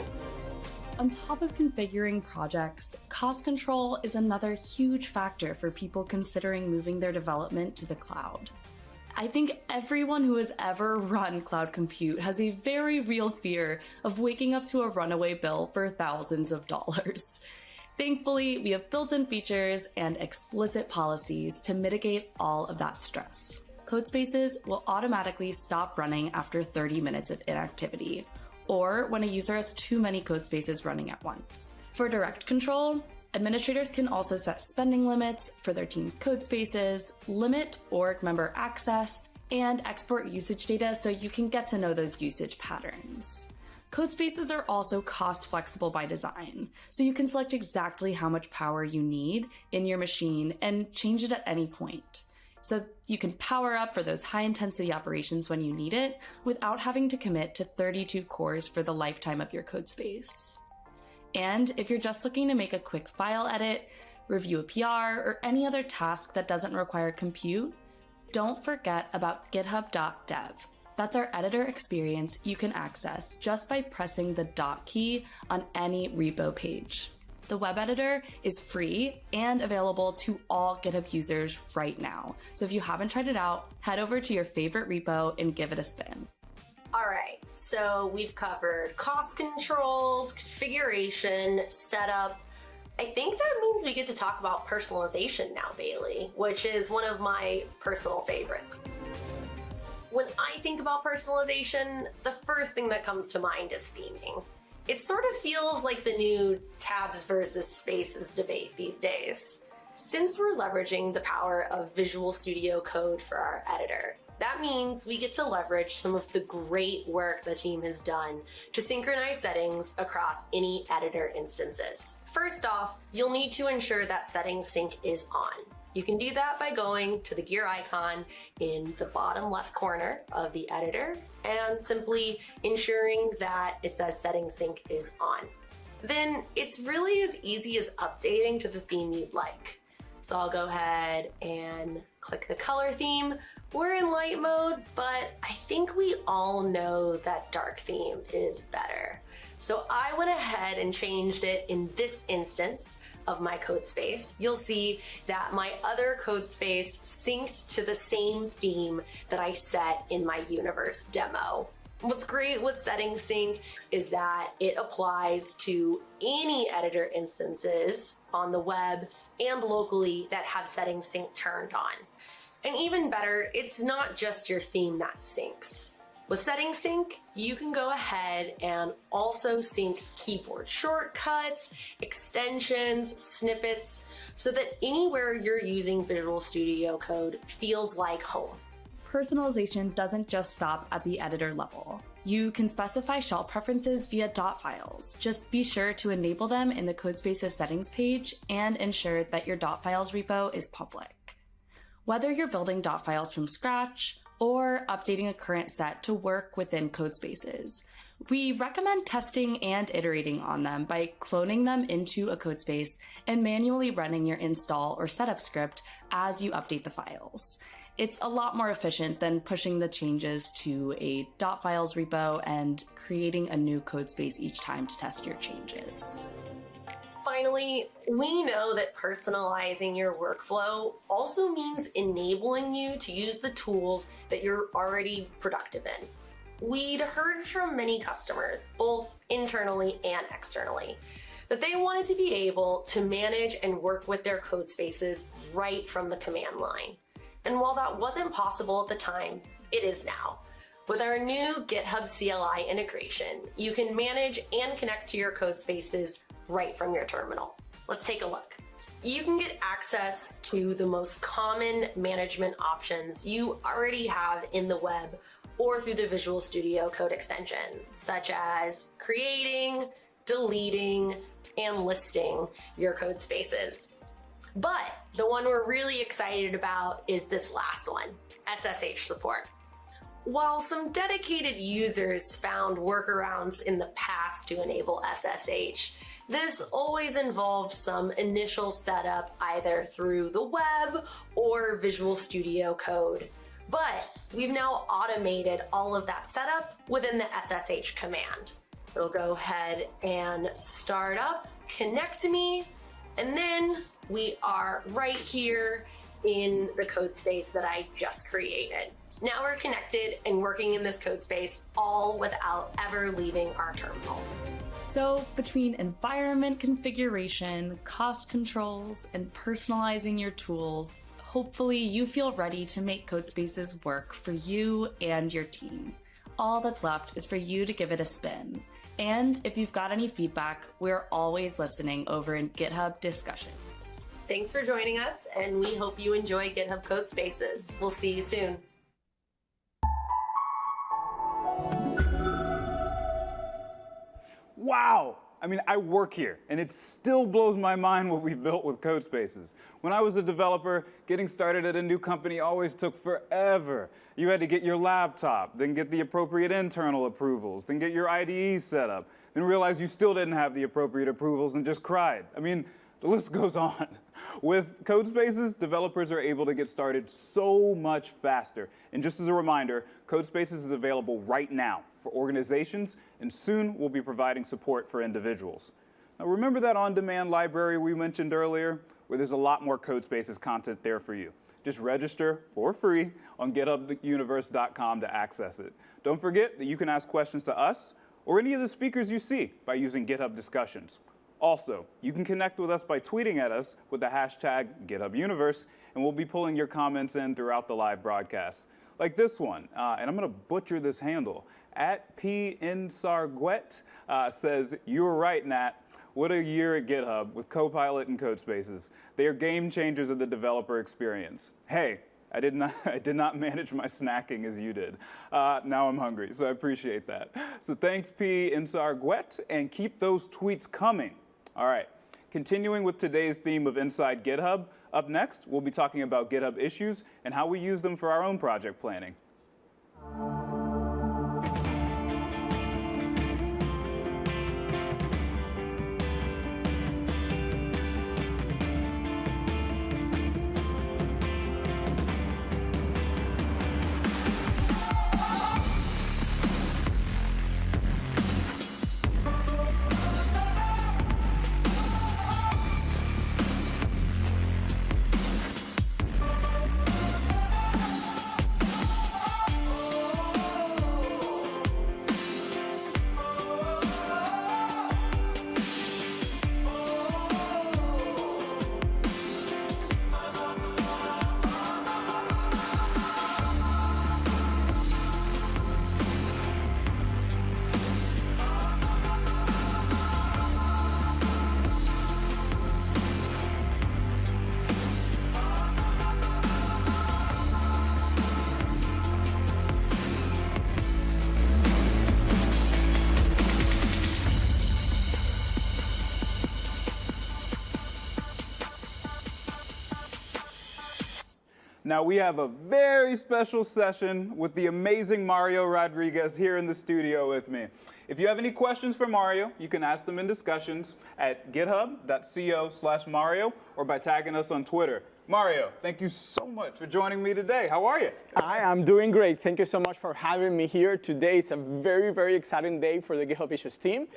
[SPEAKER 11] On top of configuring projects, cost control is another huge factor for people considering moving their development to the cloud. I think everyone who has ever run cloud compute has a very real fear of waking up to a runaway bill for thousands of dollars. Thankfully, we have built-in features and explicit policies to mitigate all of that stress. Codespaces will automatically stop running after 30 minutes of inactivity, or when a user has too many codespaces running at once. For direct control, administrators can also set spending limits for their team's codespaces, limit org member access, and export usage data so you can get to know those usage patterns. Codespaces are also cost flexible by design, so you can select exactly how much power you need in your machine and change it at any point. So you can power up for those high intensity operations when you need it without having to commit to 32 cores for the lifetime of your codespace. And if you're just looking to make a quick file edit, review a PR, or any other task that doesn't require compute, don't forget about github.dev. That's our editor experience you can access just by pressing the dot key on any repo page. The web editor is free and available to all GitHub users right now. So if you haven't tried it out, head over to your favorite repo and give it a spin.
[SPEAKER 12] All right, so we've covered cost controls, configuration, setup. I think that means we get to talk about personalization now, Bailey, which is one of my personal favorites. When I think about personalization, the first thing that comes to mind is theming. It sort of feels like the new tabs versus spaces debate these days. Since we're leveraging the power of Visual Studio Code for our editor, that means we get to leverage some of the great work the team has done to synchronize settings across any editor instances. First off, you'll need to ensure that settings sync is on. You can do that by going to the gear icon in the bottom left corner of the editor and simply ensuring that it says settings sync is on. Then it's really as easy as updating to the theme you'd like. So I'll go ahead and click the color theme. We're in light mode, but I think we all know that dark theme is better. So I went ahead and changed it in this instance of my code space. You'll see that my other code space synced to the same theme that I set in my universe demo. What's great with setting sync is that it applies to any editor instances on the web and locally that have setting sync turned on. And even better, it's not just your theme that syncs. With setting sync, you can go ahead and also sync keyboard shortcuts, extensions, snippets, so that anywhere you're using Visual Studio Code feels like home.
[SPEAKER 11] Personalization doesn't just stop at the editor level. You can specify shell preferences via dot files. Just be sure to enable them in the Codespaces settings page and ensure that your dot files repo is public. Whether you're building dot files from scratch or updating a current set to work within Codespaces, we recommend testing and iterating on them by cloning them into a Codespace and manually running your install or setup script as you update the files. It's a lot more efficient than pushing the changes to a dot files repo and creating a new Codespace each time to test your changes.
[SPEAKER 12] Finally, we know that personalizing your workflow also means enabling you to use the tools that you're already productive in. We'd heard from many customers, both internally and externally, that they wanted to be able to manage and work with their code spaces right from the command line. And while that wasn't possible at the time, it is now. With our new GitHub CLI integration, you can manage and connect to your code spaces right from your terminal. Let's take a look. You can get access to the most common management options you already have in the web or through the Visual Studio Code extension, such as creating, deleting, and listing your code spaces. But the one we're really excited about is this last one, SSH support. While some dedicated users found workarounds in the past to enable SSH, this always involved some initial setup either through the web or Visual Studio Code. But we've now automated all of that setup within the SSH command. It'll go ahead and start up, connect me, and then we are right here in the code space that I just created. Now we're connected and working in this code space, all without ever leaving our terminal.
[SPEAKER 11] So between environment configuration, cost controls, and personalizing your tools, hopefully you feel ready to make Codespaces work for you and your team. All that's left is for you to give it a spin. And if you've got any feedback, we're always listening over in GitHub discussions.
[SPEAKER 12] Thanks for joining us, and we hope you enjoy GitHub Codespaces. We'll see you soon.
[SPEAKER 9] Wow! I mean, I work here, and it still blows my mind what we built with Codespaces. When I was a developer, getting started at a new company always took forever. You had to get your laptop, then get the appropriate internal approvals, then get your IDE set up, then realize you still didn't have the appropriate approvals and just cried. I mean, the list goes on. With Codespaces, developers are able to get started so much faster. And just as a reminder, Codespaces is available right now for organizations, and soon we'll be providing support for individuals. Now remember that on-demand library we mentioned earlier, where there's a lot more Codespaces content there for you. Just register for free on GitHubUniverse.com to access it. Don't forget that you can ask questions to us or any of the speakers you see by using GitHub discussions. Also, you can connect with us by tweeting at us with the hashtag GitHubUniverse, and we'll be pulling your comments in throughout the live broadcast. Like this one, and I'm going to butcher this handle. @PInsarguet says, "You were right, Nat. What a year at GitHub with Copilot and Codespaces. They are game changers of the developer experience. Hey, I did not manage my snacking as you did. Now I'm hungry, so I appreciate that. So thanks, P.Insarguet, and keep those tweets coming." All right, continuing with today's theme of Inside GitHub, up next, we'll be talking about GitHub Issues and how we use them for our own project planning. Now we have a very special session with the amazing Mario Rodriguez here in the studio with me. If you have any questions for Mario, you can ask them in discussions at github.co/Mario or by tagging us on Twitter. Mario, thank you so much for joining me today. How are you?
[SPEAKER 5] I am doing great. Thank you so much for having me here. Today is a very, very exciting day for the GitHub Issues team.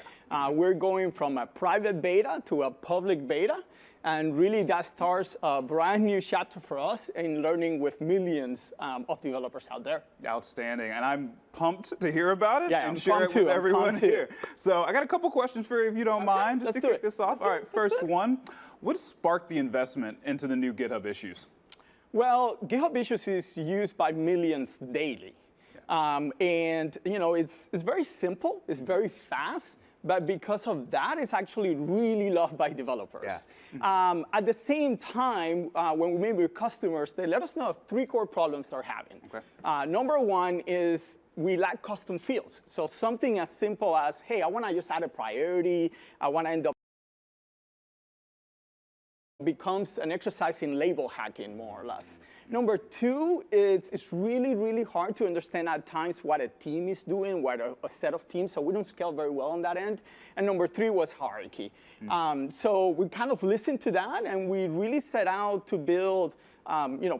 [SPEAKER 5] We're going from a private beta to a public beta. And really, that starts a brand new chapter for us in learning with millions of developers out there.
[SPEAKER 9] Outstanding. And I'm pumped to hear about it and
[SPEAKER 5] I'm
[SPEAKER 9] share it
[SPEAKER 5] pumped too.
[SPEAKER 9] with
[SPEAKER 5] I'm
[SPEAKER 9] everyone
[SPEAKER 5] pumped too.
[SPEAKER 9] here. So I got a couple questions for you if you don't mind, just to kick this off. All right, first one. What sparked the investment into the new GitHub Issues?
[SPEAKER 5] Well, GitHub Issues is used by millions daily. And you know, it's very simple. It's very fast. But because of that, it's actually really loved by developers. Yeah. At the same time, when we meet with customers, they let us know of 3 core problems they're having. Okay. Number one is we lack custom fields. So something as simple as, hey, I want to just add a priority. I want to end up becomes an exercise in label hacking, more or less. Number 2, it's really, really hard to understand at times what a team is doing, what a set of teams, so we don't scale very well on that end. And number 3 was hierarchy. So we kind of listened to that, and we really set out to build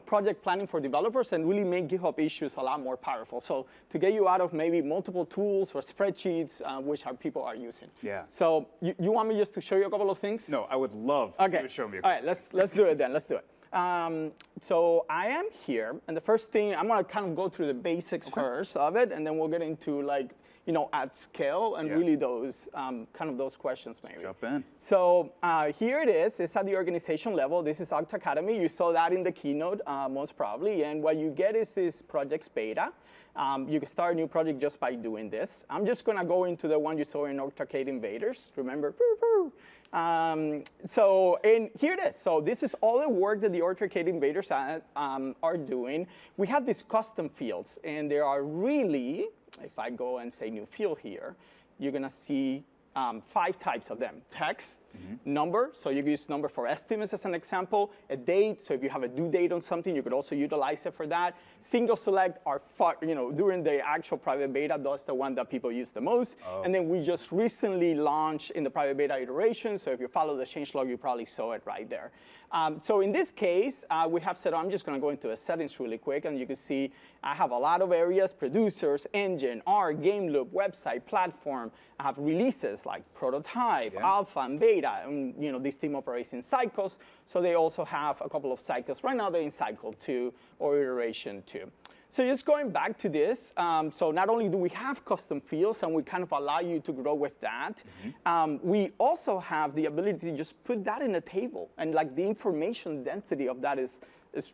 [SPEAKER 5] project planning for developers and really make GitHub Issues a lot more powerful. So to get you out of maybe multiple tools or spreadsheets, which people are using.
[SPEAKER 9] Yeah.
[SPEAKER 5] So you want me just to show you a couple of things?
[SPEAKER 9] No, I would love you to show me a couple.
[SPEAKER 5] All right, let's do it then. Let's do it. So I am here, and the first thing, I'm gonna kind of go through the basics first of it, and then we'll get into like, at scale and really those, kind of those questions maybe.
[SPEAKER 9] Jump in.
[SPEAKER 5] So here it is, it's at the organization level. This is Okta Academy. You saw that in the keynote, most probably, and what you get is this project's beta. You can start a new project just by doing this. I'm just gonna go into the one you saw in Arcade Invaders, remember? And here it is. So this is all the work that the Arcade Invaders are doing. We have these custom fields, and there are really, if I go and say new field here, you're gonna see 5 types of them. Text, number, so you can use number for estimates as an example. A date, so if you have a due date on something, you could also utilize it for that. Single select are, during the actual private beta, that's the one that people use the most. And then we just recently launched in the private beta iteration, so if you follow the changelog, you probably saw it right there. So in this case, we have set up, I'm just gonna go into the settings really quick, and you can see I have a lot of areas: producers, engine, art, game loop, website, platform. I have releases like prototype, alpha, and beta. And, this team operates in cycles, so they also have a couple of cycles. Right now they're in cycle 2 or iteration 2. So just going back to this, so not only do we have custom fields and we kind of allow you to grow with that, we also have the ability to just put that in a table, and like the information density of that is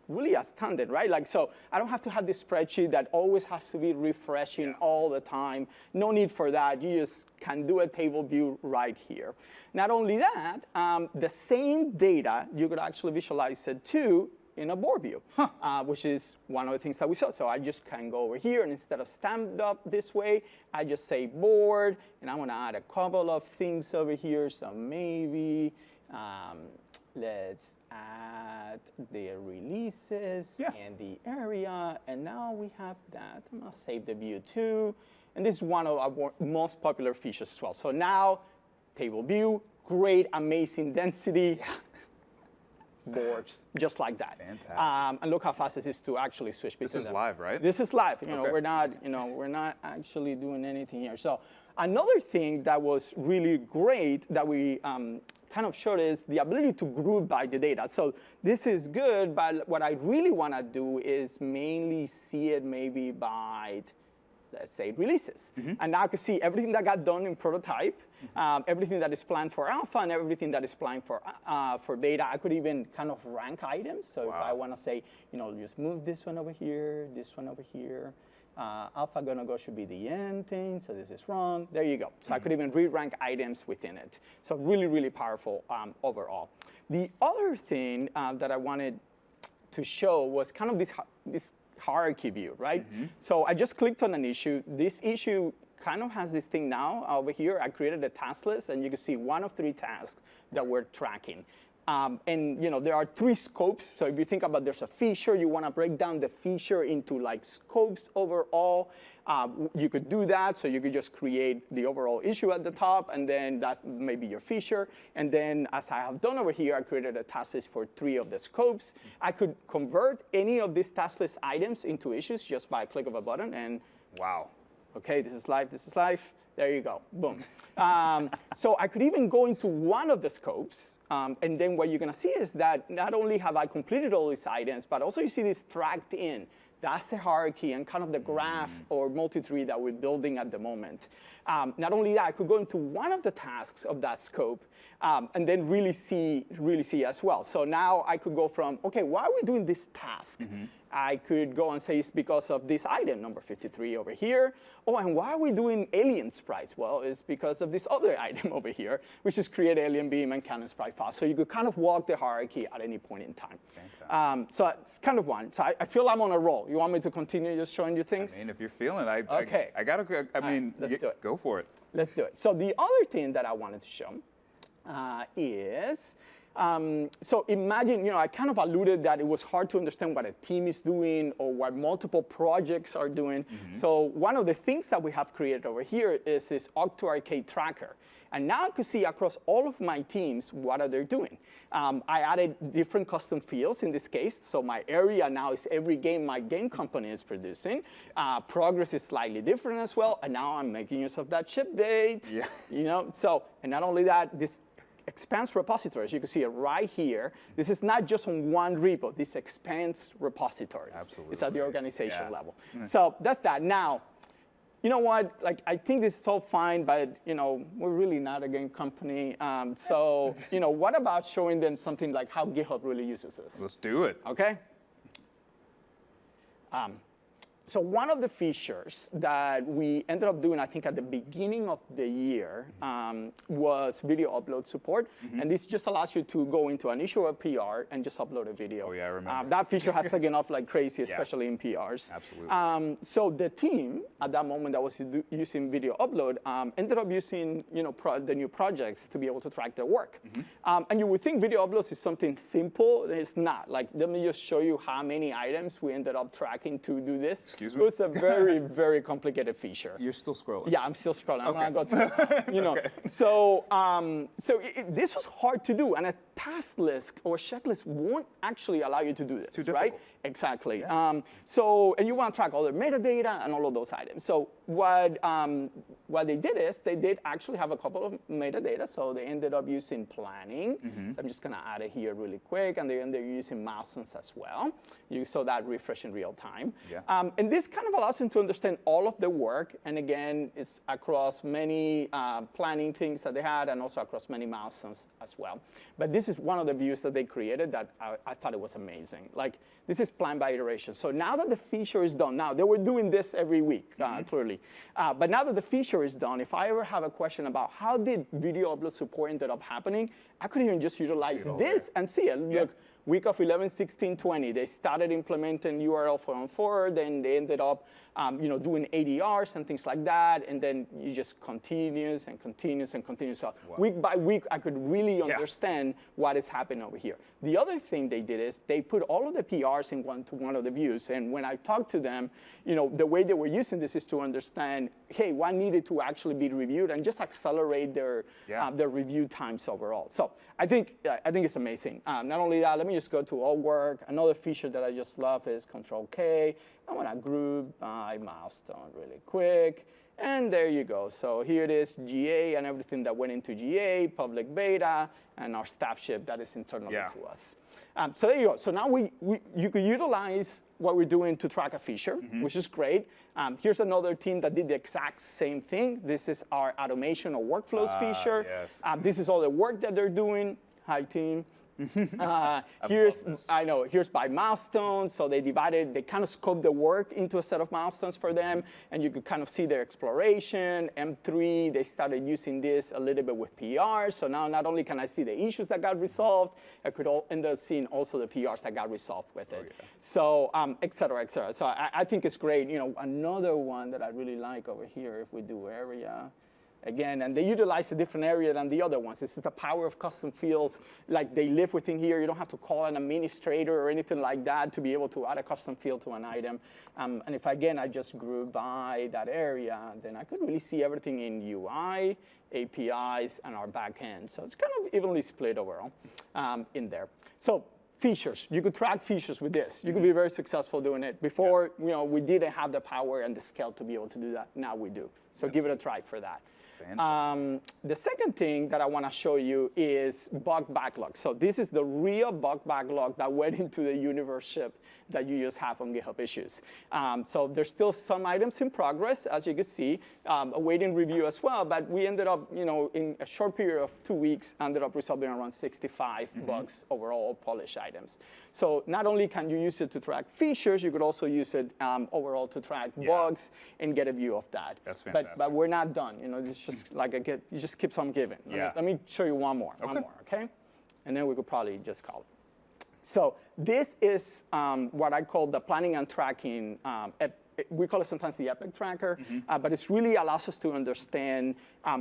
[SPEAKER 5] really astounding, right? Like, so I don't have to have this spreadsheet that always has to be refreshing all the time. No need for that. You just can do a table view right here. Not only that, the same data, you could actually visualize it too in a board view, which is one of the things that we saw. So I just can go over here, and instead of stamped up this way, I just say board, and I'm gonna add a couple of things over here. So maybe, let's add the releases and the area, and now we have that. I'm gonna save the view too, and this is one of our most popular features as well. So now, table view, great, amazing density, boards, just like that.
[SPEAKER 9] Fantastic.
[SPEAKER 5] And look how fast this is to actually switch between them.
[SPEAKER 9] This is live, right?
[SPEAKER 5] This is live. We're not actually doing anything here. So another thing that was really great that we kind of showed is the ability to group by the data. So this is good, but what I really want to do is mainly see it maybe by, let's say, releases. And now I can see everything that got done in prototype, everything that is planned for alpha, and everything that is planned for beta. I could even kind of rank items. So if I want to say, just move this one over here, this one over here. Alpha gonna go should be the end thing, so this is wrong. There you go. So I could even re-rank items within it. So really, really powerful overall. The other thing that I wanted to show was kind of this hierarchy view, right? So I just clicked on an issue. This issue kind of has this thing now over here. I created a task list, and you can see one of 3 tasks that we're tracking. And there are 3 scopes. So if you think about there's a feature, you want to break down the feature into like scopes overall. You could do that. So you could just create the overall issue at the top, and then that's maybe your feature. And then, as I have done over here, I created a task list for 3 of the scopes. I could convert any of these task list items into issues just by a click of a button. And wow, okay, this is live. This is live. There you go, boom. So I could even go into one of the scopes, and then what you're gonna see is that not only have I completed all these items, but also you see this tracked in. That's the hierarchy and kind of the graph or multi-tree that we're building at the moment. Not only that, I could go into one of the tasks of that scope, and then really see as well. So now I could go from, okay, why are we doing this task? I could go and say it's because of this item, number 53 over here. Oh, and why are we doing alien sprites? Well, it's because of this other item over here, which is create alien beam and canon sprite file. So you could kind of walk the hierarchy at any point in time. So it's kind of one. So I feel I'm on a roll. You want me to continue just showing you things?
[SPEAKER 9] I mean, if you're feeling it, I gotta,
[SPEAKER 5] let's do it.
[SPEAKER 9] Go for it.
[SPEAKER 5] Let's do it. So the other thing that I wanted to show is, so imagine, I kind of alluded that it was hard to understand what a team is doing or what multiple projects are doing. So one of the things that we have created over here is this Okta Arcade tracker. And now I can see across all of my teams what are they doing. I added different custom fields in this case. So my area now is every game my game company is producing. Progress is slightly different as well. And now I'm making use of that ship date. So, and not only that, this expands repositories. You can see it right here. This is not just on one repo. This expands repositories.
[SPEAKER 9] Absolutely.
[SPEAKER 5] It's at the organization level.
[SPEAKER 9] Mm.
[SPEAKER 5] So that's that. Now, you know what? Like, I think this is all fine, but we're really not a game company. So what about showing them something like how GitHub really uses this?
[SPEAKER 9] Let's do it.
[SPEAKER 5] Okay. So one of the features that we ended up doing, I think, at the beginning of the year was video upload support. And this just allows you to go into an issue or PR and just upload a video.
[SPEAKER 9] Oh, yeah, I remember.
[SPEAKER 5] That feature has taken off like crazy, especially in PRs.
[SPEAKER 9] Absolutely.
[SPEAKER 5] So the team at that moment that was using video upload ended up using the new projects to be able to track their work. And you would think video uploads is something simple. It's not. Like, let me just show you how many items we ended up tracking to do this.
[SPEAKER 9] Excuse me?
[SPEAKER 5] It was a very, very complicated feature.
[SPEAKER 9] You're still scrolling.
[SPEAKER 5] Yeah, I'm still scrolling. I'm
[SPEAKER 9] Okay.
[SPEAKER 5] gonna go to Okay. So, this was hard to do, and a task list or checklist won't actually allow you to do this,
[SPEAKER 9] Too
[SPEAKER 5] right?
[SPEAKER 9] difficult.
[SPEAKER 5] Exactly. And you want to track all the metadata and all of those items. So what they did is they did actually have a couple of metadata. So they ended up using planning. So I'm just gonna add it here really quick, and they ended up using milestones as well. You saw that refresh in real time.
[SPEAKER 9] Yeah.
[SPEAKER 5] And this kind of allows them to understand all of the work. And again, it's across many planning things that they had and also across many milestones as well. But this is one of the views that they created that I thought it was amazing. Like, this is plan by iteration. So now that the feature is done, now they were doing this every week, clearly. But now that the feature is done, if I ever have a question about how did video upload support ended up happening, I could even just utilize this and see it. Look, week of 11, 16, 20, they started implementing URL 404, then they ended up doing ADRs and things like that, and then you just continues and continues and continues. So week by week, I could really understand what is happening over here. The other thing they did is they put all of the PRs in one of the views, and when I talked to them, the way they were using this is to understand, hey, what needed to actually be reviewed and just accelerate their review times overall. So I think it's amazing. Not only that, let me just go to all work. Another feature that I just love is Control K. I want to group by milestone really quick. And there you go. So here it is, GA and everything that went into GA, public beta, and our staff ship that is internal to us. So there you go. So now you could utilize what we're doing to track a feature, which is great. Here's another team that did the exact same thing. This is our automation or workflows feature.
[SPEAKER 9] Yes.
[SPEAKER 5] This is all the work that they're doing. Hi, team. Here's by milestones. So they kind of scoped the work into a set of milestones for them, and you could kind of see their exploration. M3, they started using this a little bit with PRs. So now not only can I see the issues that got resolved, I could end up seeing also the PRs that got resolved with it. So, et cetera, et cetera. So I think it's great. Another one that I really like over here, if we do area. Again, and they utilize a different area than the other ones. This is the power of custom fields. Like, they live within here. You don't have to call an administrator or anything like that to be able to add a custom field to an item. And if, again, I just group by that area, then I could really see everything in UI, APIs, and our backend. So it's kind of evenly split overall in there. So features. You could track features with this. You could be very successful doing it. Before, we didn't have the power and the scale to be able to do that. Now we do. So give it a try for that. The second thing that I want to show you is bug backlog. So this is the real bug backlog that went into the universe ship that you just have on GitHub Issues. So there's still some items in progress, as you can see, awaiting review as well. But we ended up, in a short period of 2 weeks, ended up resolving around 65 bugs overall, polished items. So not only can you use it to track features, you could also use it overall to track bugs and get a view of that.
[SPEAKER 9] That's fantastic.
[SPEAKER 5] But we're not done. It's just like it just keeps on giving. Let me show you one more. Okay? And then we could probably just call it. So this is what I call the planning and tracking. We call it sometimes the epic tracker, but it really allows us to understand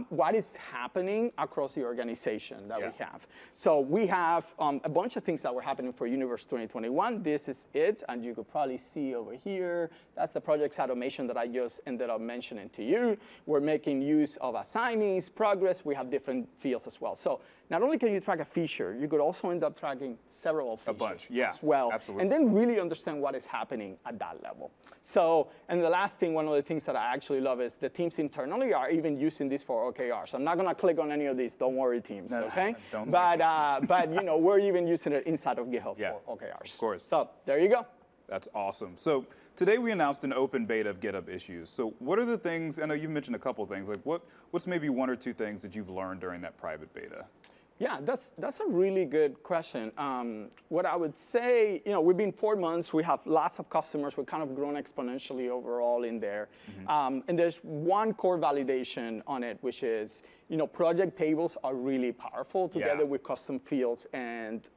[SPEAKER 5] what is happening across the organization that we have. So we have a bunch of things that were happening for Universe 2021. This is it, and you could probably see over here, that's the project's automation that I just ended up mentioning to you. We're making use of assignees, progress. We have different fields as well. So not only can you track a feature, you could also end up tracking several features
[SPEAKER 9] bunch, yeah,
[SPEAKER 5] as well.
[SPEAKER 9] absolutely.
[SPEAKER 5] And then really understand what is happening at that level. So, and the last thing, one of the things that I actually love is the teams internally are even using this for OKRs. I'm not going to click on any of these. Don't worry, teams.
[SPEAKER 9] No,
[SPEAKER 5] okay?
[SPEAKER 9] don't.
[SPEAKER 5] But you know, we're even using it inside of GitHub for OKRs.
[SPEAKER 9] Of course.
[SPEAKER 5] So there you go.
[SPEAKER 9] That's awesome. So today we announced an open beta of GitHub Issues. So what are the things, I know you've mentioned a couple things, like what's maybe one or two things that you've learned during that private beta?
[SPEAKER 5] Yeah, that's a really good question. What I would say, you know, we've been 4 months. We have lots of customers. We've kind of grown exponentially overall in there. And there's one core validation on it, which is, you know, project tables are really powerful together with custom fields and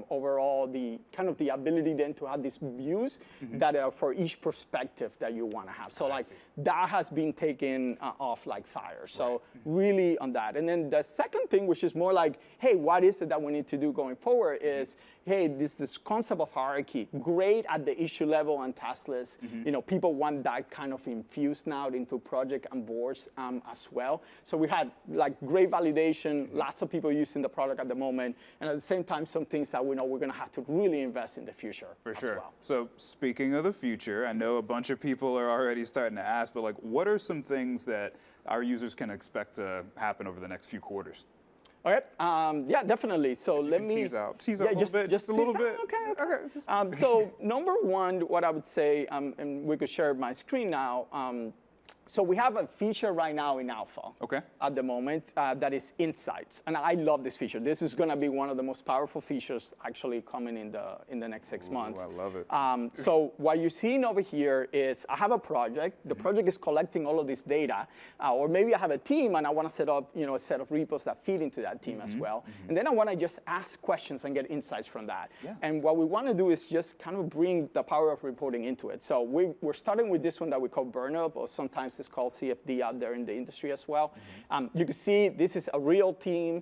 [SPEAKER 5] overall the kind of the ability then to have these views that are for each perspective that you want to have. So like that has been taken off like fire. So really on that. And then the second thing, which is more like, hey, what is it that we need to do going forward is, hey, this concept of hierarchy, great at the issue level and task list. You know, people want that kind of infused now into project and boards as well. So we had like great validation, lots of people using the product at the moment, and at the same time, some things that we know we're going to have to really invest in the future
[SPEAKER 9] For sure.
[SPEAKER 5] well.
[SPEAKER 9] So speaking of the future, I know a bunch of people are already starting to ask, but like, what are some things that our users can expect to happen over the next few quarters?
[SPEAKER 5] Okay. Yeah, definitely. So let me
[SPEAKER 9] tease out a little bit, just a little bit.
[SPEAKER 5] Okay. So number one, what I would say, and we could share my screen now. So we have a feature right now in alpha at the moment that is insights, and I love this feature. This is going to be one of the most powerful features actually coming in the next 6 months.
[SPEAKER 9] I love it.
[SPEAKER 5] So what you're seeing over here is I have a project. The project is collecting all of this data, or maybe I have a team and I want to set up a set of repos that feed into that team as well. And then I want to just ask questions and get insights from that. And what we want to do is just kind of bring the power of reporting into it. So we're starting with this one that we call burn up, or sometimes it's called CFD out there in the industry as well. You can see this is a real team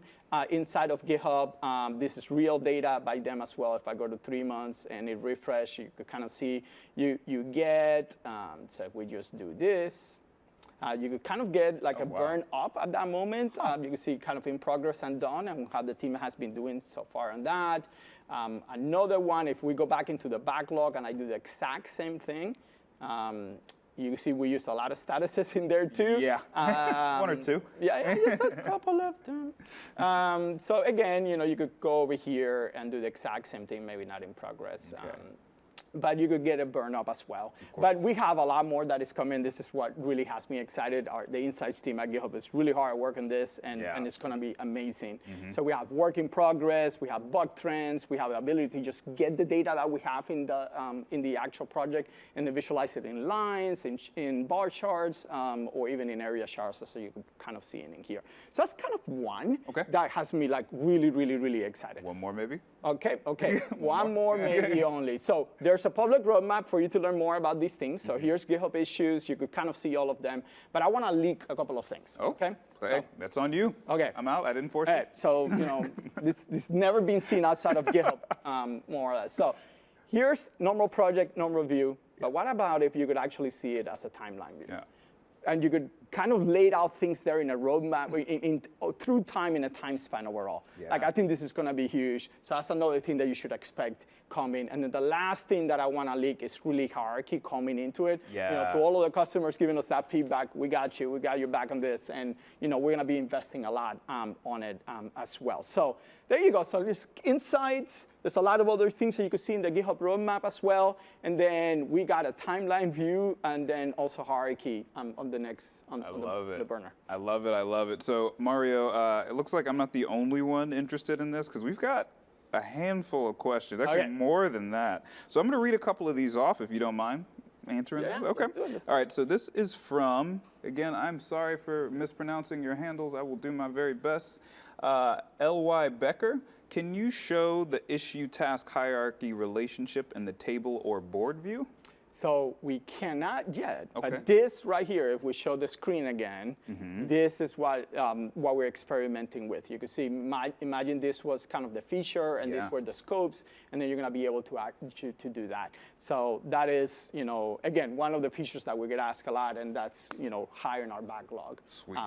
[SPEAKER 5] inside of GitHub. This is real data by them as well. If I go to 3 months and it refresh, you could kind of see you get, so if we just do this, you could kind of get like a burn up at that moment. You can see kind of in progress and done and how the team has been doing so far on that. Another one, if we go back into the backlog and I do the exact same thing, you can see we use a lot of statuses in there too.
[SPEAKER 9] Yeah, one or two.
[SPEAKER 5] Yeah, just a couple of them. So again, you know, you could go over here and do the exact same thing, maybe not in progress. But you could get a burn up as well. But we have a lot more that is coming. This is what really has me excited. The insights team at GitHub is really hard at work on this, and it's going to be amazing. So we have work in progress, we have bug trends, we have the ability to just get the data that we have in the actual project and then visualize it in lines, in bar charts, or even in area charts, so you can kind of see it in here. So that's kind of one that has me like really, really, really excited.
[SPEAKER 9] One more maybe?
[SPEAKER 5] Okay. One more maybe only. So there's a public roadmap for you to learn more about these things. So here's GitHub Issues. You could kind of see all of them. But I want to leak a couple of things.
[SPEAKER 9] Okay. So, that's on you.
[SPEAKER 5] Okay.
[SPEAKER 9] I'm out. I didn't force it.
[SPEAKER 5] So, you know, this never been seen outside of GitHub, more or less. So here's normal project, normal view. But what about if you could actually see it as a timeline view? And you could kind of lay out things there in a roadmap through time in a time span overall. Like I think this is going to be huge. So that's another thing that you should expect coming. And then the last thing that I want to leak is really hierarchy coming into it. You know, to all of the customers giving us that feedback, we got you. We got your back on this. And you know, we're going to be investing a lot on it as well. So there you go. So there's insights. There's a lot of other things that you can see in the GitHub roadmap as well. And then we got a timeline view and then also hierarchy on the next the burner.
[SPEAKER 9] I love it. I love it. So Mario, it looks like I'm not the only one interested in this because we've got a handful of questions, actually more than that. So I'm going to read a couple of these off if you don't mind answering them. Okay. All right. So this is from, again, I'm sorry for mispronouncing your handles. I will do my very best. L.Y. Becker. Can you show the issue task hierarchy relationship in the table or board view?
[SPEAKER 5] So we cannot yet,
[SPEAKER 9] Okay.
[SPEAKER 5] but this right here, if we show the screen again, this is what we're experimenting with. You can see, imagine this was kind of the feature, and these were the scopes, and then you're going to be able to do that. So that is, again, one of the features that we get asked a lot, and that's, high in our backlog.
[SPEAKER 9] Sweet.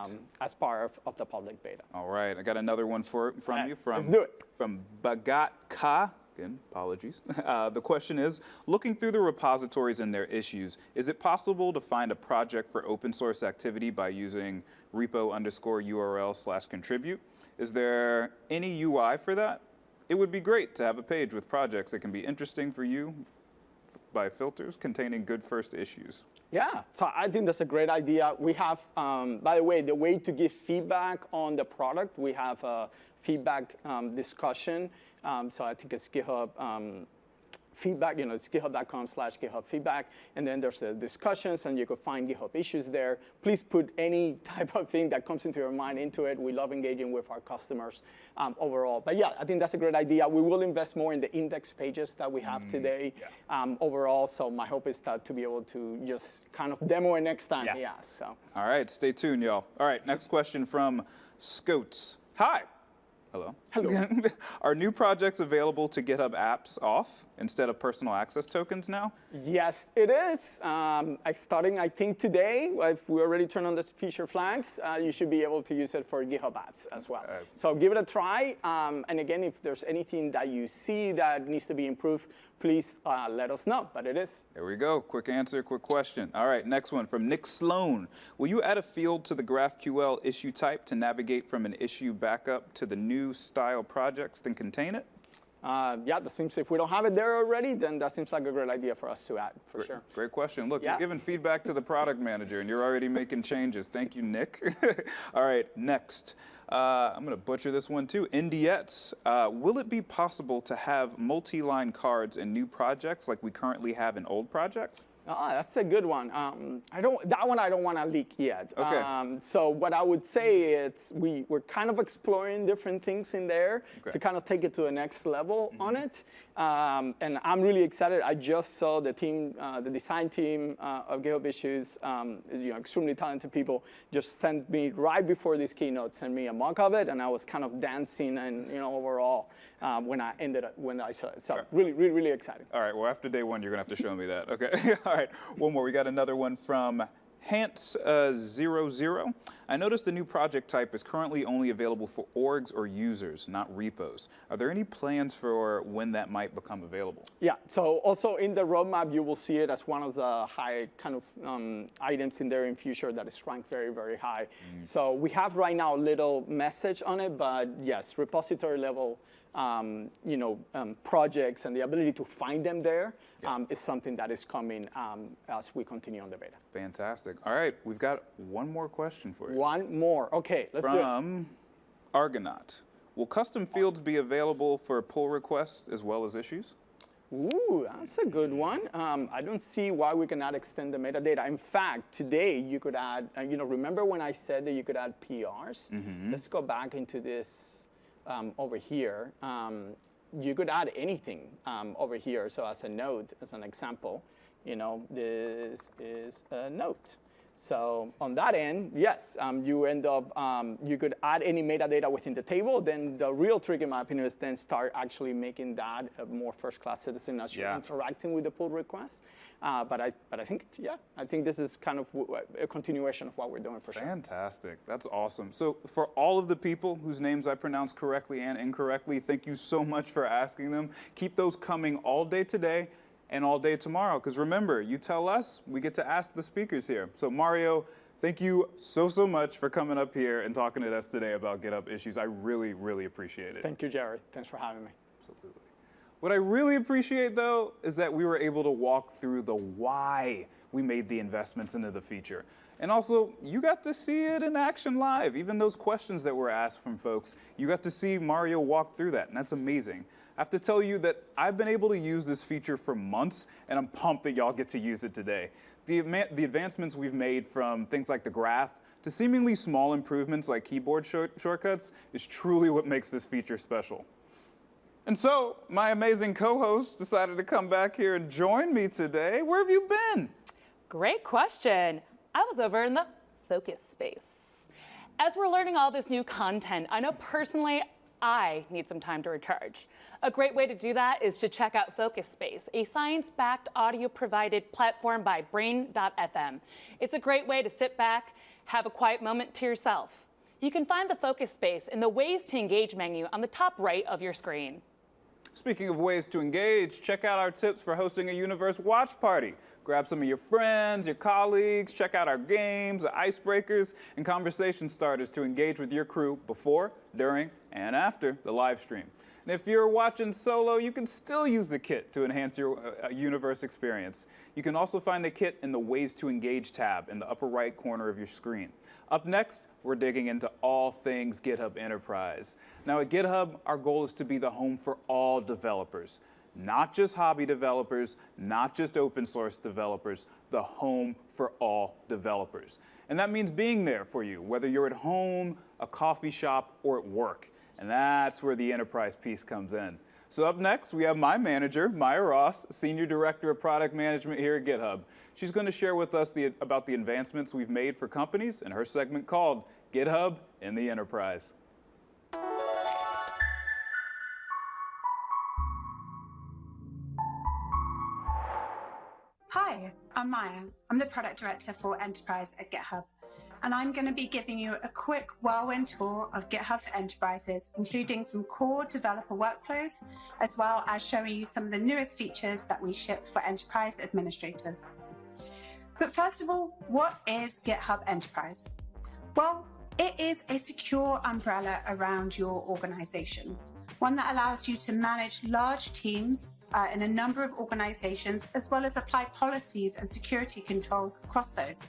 [SPEAKER 5] As part of the public beta.
[SPEAKER 9] All right, I got another one from you.
[SPEAKER 5] Let's do it.
[SPEAKER 9] From Bagat Ka. Again, apologies. The question is, looking through the repositories and their issues, is it possible to find a project for open source activity by using repo_URL/contribute? Is there any UI for that? It would be great to have a page with projects that can be interesting for you by filters containing good first issues.
[SPEAKER 5] Yeah, so I think that's a great idea. We have, by the way to give feedback on the product, we have a feedback discussion. So I think it's GitHub feedback, it's github.com/GitHub feedback. And then there's the discussions, and you can find GitHub issues there. Please put any type of thing that comes into your mind into it. We love engaging with our customers overall. But yeah, I think that's a great idea. We will invest more in the index pages that we have today overall. So my hope is to be able to just kind of demo it next time he asks. So.
[SPEAKER 9] All right, stay tuned, y'all. All right, next question from Scotes. Hi. Hello.
[SPEAKER 5] Hello.
[SPEAKER 9] Are new projects available to GitHub Apps off instead of personal access tokens now?
[SPEAKER 5] Yes, it is. Starting, I think, today, if we already turned on the feature flags, you should be able to use it for GitHub Apps as well. So give it a try. And again, if there's anything that you see that needs to be improved, please let us know. But it is.
[SPEAKER 9] There we go. Quick answer, quick question. All right, next one from Nick Sloan. Will you add a field to the GraphQL issue type to navigate from an issue backup to the new style projects that contain it?
[SPEAKER 5] Yeah, that seems, if we don't have it there already, then that seems like a great idea for us to add, for sure.
[SPEAKER 9] Great question. Look, you're giving feedback to the product manager, and you're already making changes. Thank you, Nick. All right, next. I'm going to butcher this one, too. Indiets. Will it be possible to have multi-line cards in new projects like we currently have in old projects?
[SPEAKER 5] That's a good one. That one I don't want to leak yet.
[SPEAKER 9] Okay.
[SPEAKER 5] So what I would say is we're kind of exploring different things in there to kind of take it to the next level on it. And I'm really excited. I just saw the team, the design team of GitHub Issues, extremely talented people, just sent me right before this keynote, sent me a mock of it, and I was kind of dancing and overall when I saw it. So really, really, really exciting.
[SPEAKER 9] All right. Well, after day one, you're gonna have to show me that. Okay. All right. One more. We got another one from Hants00. I noticed the new project type is currently only available for orgs or users, not repos. Are there any plans for when that might become available?
[SPEAKER 5] Yeah, so also in the roadmap, you will see it as one of the high kind of items in there in future that is ranked very, very high. So we have right now a little message on it, but yes, repository level projects and the ability to find them there is something that is coming as we continue on the beta.
[SPEAKER 9] Fantastic. All right, we've got one more question for you.
[SPEAKER 5] One more. Okay, let's do it.
[SPEAKER 9] From Argonaut. Will custom fields be available for pull requests as well as issues?
[SPEAKER 5] Ooh, that's a good one. I don't see why we cannot extend the metadata. In fact, today you could add, remember when I said that you could add PRs? Let's go back into this over here. You could add anything over here. So as a note, as an example, this is a note. So on that end, yes, you end up, you could add any metadata within the table. Then the real trick, in my opinion, is then start actually making that a more first-class citizen as you're interacting with the pull request. But I think, I think this is kind of a continuation of what we're doing for sure.
[SPEAKER 9] Fantastic. That's awesome. So for all of the people whose names I pronounce correctly and incorrectly, thank you so much for asking them. Keep those coming all day today and all day tomorrow. Because remember, you tell us, we get to ask the speakers here. So Mario, thank you so much for coming up here and talking to us today about GitHub Issues. I really, really appreciate it.
[SPEAKER 5] Thank you, Jared. Thanks for having me.
[SPEAKER 9] Absolutely. What I really appreciate, though, is that we were able to walk through the why we made the investments into the feature. And also, you got to see it in action live. Even those questions that were asked from folks, you got to see Mario walk through that, and that's amazing. I have to tell you that I've been able to use this feature for months, and I'm pumped that y'all get to use it today. The advancements we've made from things like the graph to seemingly small improvements like keyboard shortcuts is truly what makes this feature special. And so, my amazing co-host decided to come back here and join me today. Where have you been?
[SPEAKER 10] Great question. I was over in the focus space. As we're learning all this new content, I know personally I need some time to recharge. A great way to do that is to check out Focus Space, a science-backed audio-provided platform by Brain.fm. It's a great way to sit back, have a quiet moment to yourself. You can find the Focus Space in the Ways to Engage menu on the top right of your screen.
[SPEAKER 9] Speaking of ways to engage, check out our tips for hosting a Universe watch party. Grab some of your friends, your colleagues, check out our games, icebreakers, and conversation starters to engage with your crew before, during, and after the live stream. And if you're watching solo, you can still use the kit to enhance your Universe experience. You can also find the kit in the Ways to Engage tab in the upper right corner of your screen. Up next, we're digging into all things GitHub Enterprise. Now at GitHub, our goal is to be the home for all developers, not just hobby developers, not just open source developers, the home for all developers. And that means being there for you, whether you're at home, a coffee shop, or at work. And that's where the enterprise piece comes in. So up next, we have my manager, Maya Ross, Senior Director of Product Management here at GitHub. She's going to share with us about the advancements we've made for companies in her segment called GitHub in the Enterprise.
[SPEAKER 6] Hi, I'm Maya. I'm the Product Director for Enterprise at GitHub. And I'm going to be giving you a quick whirlwind tour of GitHub for Enterprises, including some core developer workflows, as well as showing you some of the newest features that we ship for enterprise administrators. But first of all, what is GitHub Enterprise? Well, it is a secure umbrella around your organizations, one that allows you to manage large teams in a number of organizations, as well as apply policies and security controls across those.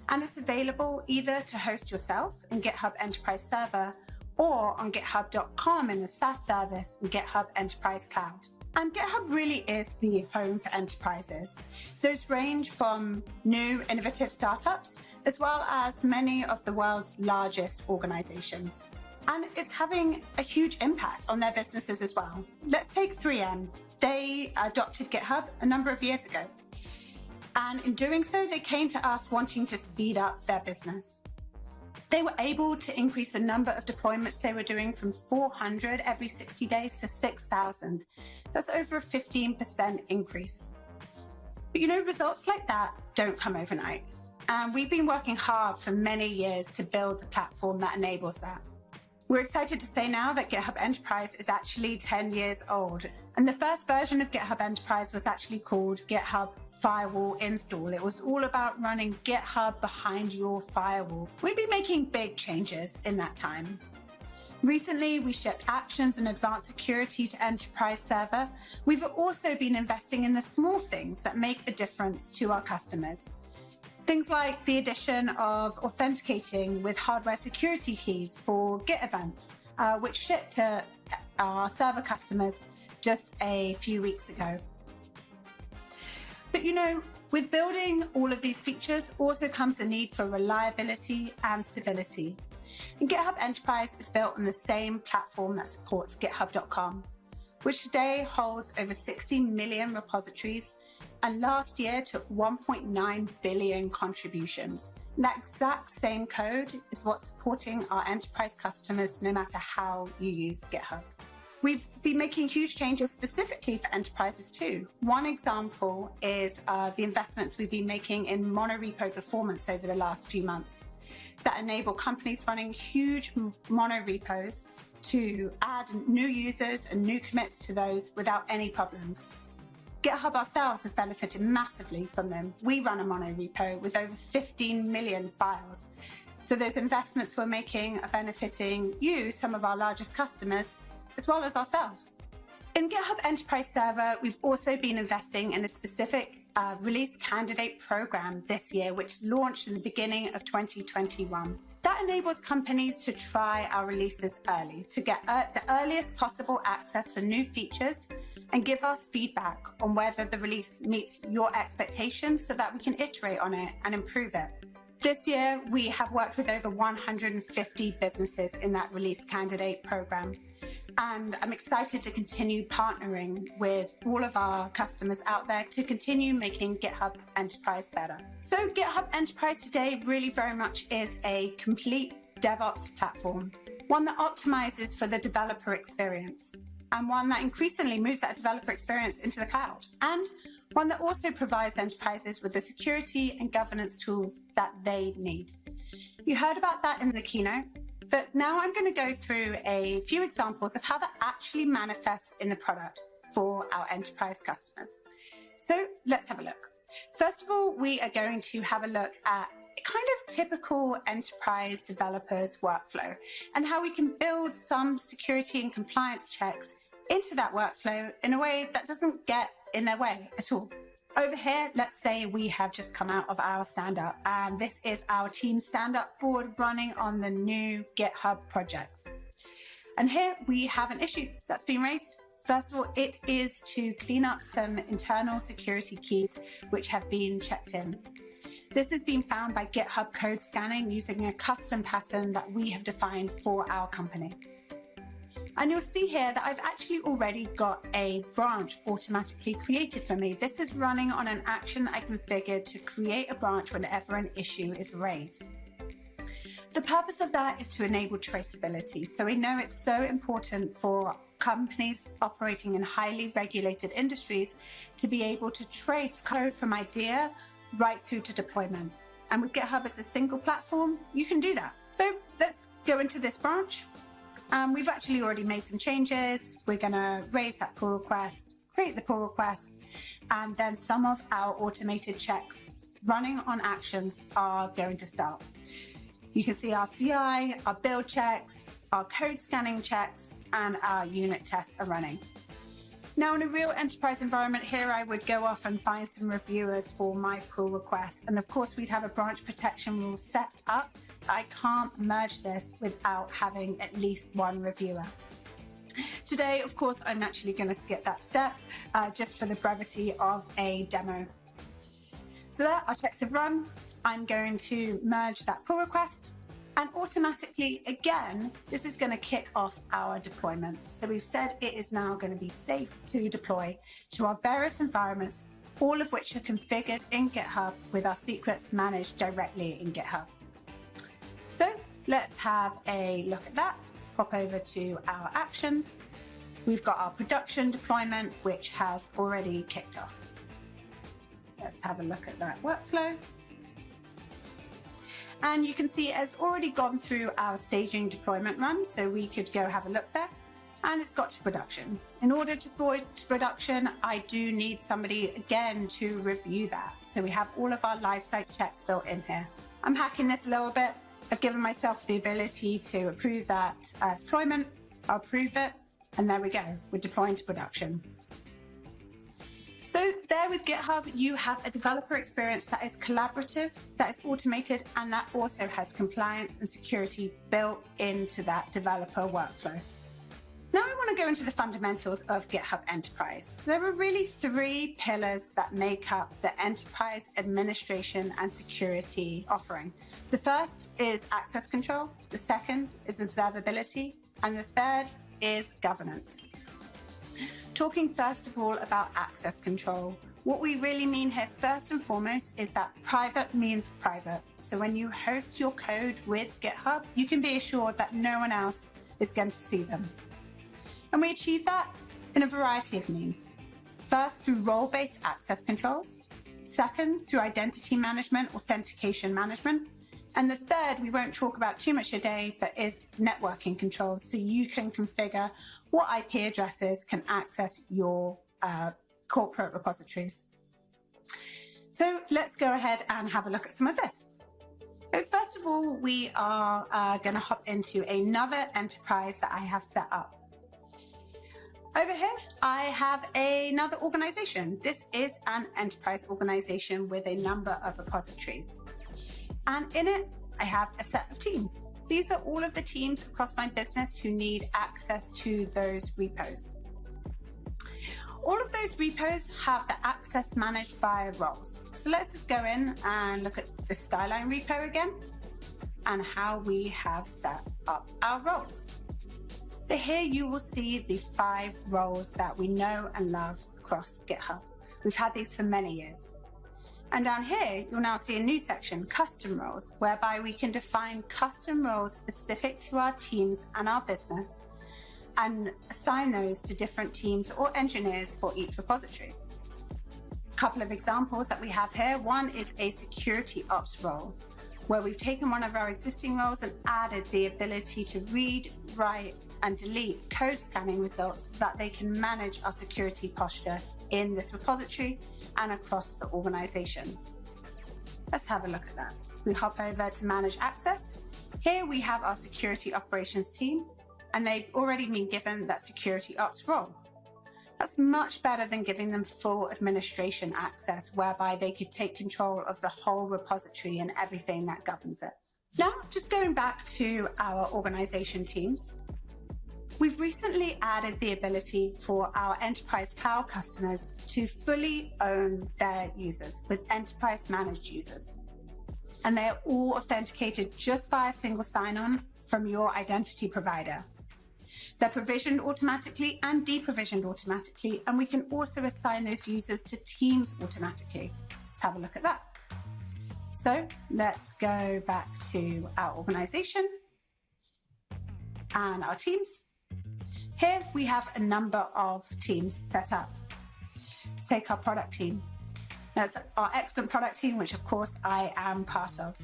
[SPEAKER 6] And it's available either to host yourself in GitHub Enterprise Server or on github.com in the SaaS service in GitHub Enterprise Cloud. And GitHub really is the home for enterprises. Those range from new, innovative startups, as well as many of the world's largest organizations. And it's having a huge impact on their businesses as well. Let's take 3M. They adopted GitHub a number of years ago. And in doing so, they came to us wanting to speed up their business. They were able to increase the number of deployments they were doing from 400 every 60 days to 6,000. That's over a 15% increase. But you know, results like that don't come overnight. And we've been working hard for many years to build the platform that enables that. We're excited to say now that GitHub Enterprise is actually 10 years old. And the first version of GitHub Enterprise was actually called GitHub Firewall Install. It was all about running GitHub behind your firewall. We've been making big changes in that time. Recently, we shipped Actions and advanced security to Enterprise Server. We've also been investing in the small things that make a difference to our customers. Things like the addition of authenticating with hardware security keys for Git events, which shipped to our server customers just a few weeks ago. But you know, with building all of these features also comes the need for reliability and stability. And GitHub Enterprise is built on the same platform that supports github.com, which today holds over 60 million repositories and last year took 1.9 billion contributions. And that exact same code is what's supporting our enterprise customers no matter how you use GitHub. We've been making huge changes specifically for enterprises too. One example is the investments we've been making in monorepo performance over the last few months that enable companies running huge monorepos to add new users and new commits to those without any problems. GitHub ourselves has benefited massively from them. We run a monorepo with over 15 million files. So those investments we're making are benefiting you, some of our largest customers, as well as ourselves. In GitHub Enterprise Server, we've also been investing in a specific release candidate program this year, which launched in the beginning of 2021. That enables companies to try our releases early, to get the earliest possible access to new features and give us feedback on whether the release meets your expectations so that we can iterate on it and improve it. This year, we have worked with over 150 businesses in that release candidate program. And I'm excited to continue partnering with all of our customers out there to continue making GitHub Enterprise better. So GitHub Enterprise today really very much is a complete DevOps platform, one that optimizes for the developer experience, and one that increasingly moves that developer experience into the cloud, and one that also provides enterprises with the security and governance tools that they need. You heard about that in the keynote, but now I'm going to go through a few examples of how that actually manifests in the product for our enterprise customers. So let's have a look. First of all, we are going to have a look at kind of typical enterprise developers workflow and how we can build some security and compliance checks into that workflow in a way that doesn't get in their way at all. Over here, let's say we have just come out of our stand-up, and this is our team stand-up board running on the new GitHub projects. And here we have an issue that's been raised. First of all, it is to clean up some internal security keys which have been checked in. This has been found by GitHub code scanning using a custom pattern that we have defined for our company. And you'll see here that I've actually already got a branch automatically created for me. This is running on an action that I configured to create a branch whenever an issue is raised. The purpose of that is to enable traceability. So we know it's so important for companies operating in highly regulated industries to be able to trace code from idea right through to deployment. And with GitHub as a single platform, you can do that. So let's go into this branch. We've actually already made some changes. We're going to raise that pull request, create the pull request, and then some of our automated checks running on actions are going to start. You can see our CI, our build checks, our code scanning checks, and our unit tests are running. Now, in a real enterprise environment here, I would go off and find some reviewers for my pull request. And of course, we'd have a branch protection rule set up. I can't merge this without having at least one reviewer. Today, of course, I'm actually going to skip that step just for the brevity of a demo. So there, our checks have run. I'm going to merge that pull request. And automatically, again, this is going to kick off our deployment. So we've said it is now going to be safe to deploy to our various environments, all of which are configured in GitHub with our secrets managed directly in GitHub. So let's have a look at that. Let's pop over to our actions. We've got our production deployment, which has already kicked off. Let's have a look at that workflow. And you can see it has already gone through our staging deployment run, so we could go have a look there. And it's got to production. In order to deploy to production, I do need somebody, again, to review that. So we have all of our live site checks built in here. I'm hacking this a little bit. I've given myself the ability to approve that deployment. I'll approve it, and there we go. We're deploying to production. So there with GitHub, you have a developer experience that is collaborative, that is automated, and that also has compliance and security built into that developer workflow. Now I want to go into the fundamentals of GitHub Enterprise. There are really three pillars that make up the enterprise administration and security offering. The first is access control, the second is observability, and the third is governance. Talking first of all about access control, what we really mean here first and foremost is that private means private. So when you host your code with GitHub, you can be assured that no one else is going to see them. And we achieve that in a variety of means. First, through role-based access controls. Second, through identity management, authentication management. And the third, we won't talk about too much today, but is networking controls. So you can configure what IP addresses can access your corporate repositories. So let's go ahead and have a look at some of this. So first of all, we are going to hop into another enterprise that I have set up. Over here, I have another organization. This is an enterprise organization with a number of repositories. And in it, I have a set of teams. These are all of the teams across my business who need access to those repos. All of those repos have the access managed via roles. So let's just go in and look at the Skyline repo again, and how we have set up our roles. So here you will see the 5 roles that we know and love across GitHub. We've had these for many years. And down here, you'll now see a new section, custom roles, whereby we can define custom roles specific to our teams and our business and assign those to different teams or engineers for each repository. A couple of examples that we have here. One is a security ops role, where we've taken one of our existing roles and added the ability to read, write, and delete code scanning results so that they can manage our security posture in this repository and across the organization. Let's have a look at that. We hop over to manage access. Here we have our security operations team, and they've already been given that security ops role. That's much better than giving them full administration access, whereby they could take control of the whole repository and everything that governs it. Now, just going back to our organization teams, we've recently added the ability for our enterprise cloud customers to fully own their users with enterprise managed users. And they are all authenticated just via single sign-on from your identity provider. They're provisioned automatically and deprovisioned automatically, and we can also assign those users to teams automatically. Let's have a look at that. So let's go back to our organization and our teams. Here we have a number of teams set up. Let's take our product team. That's our excellent product team, which of course I am part of.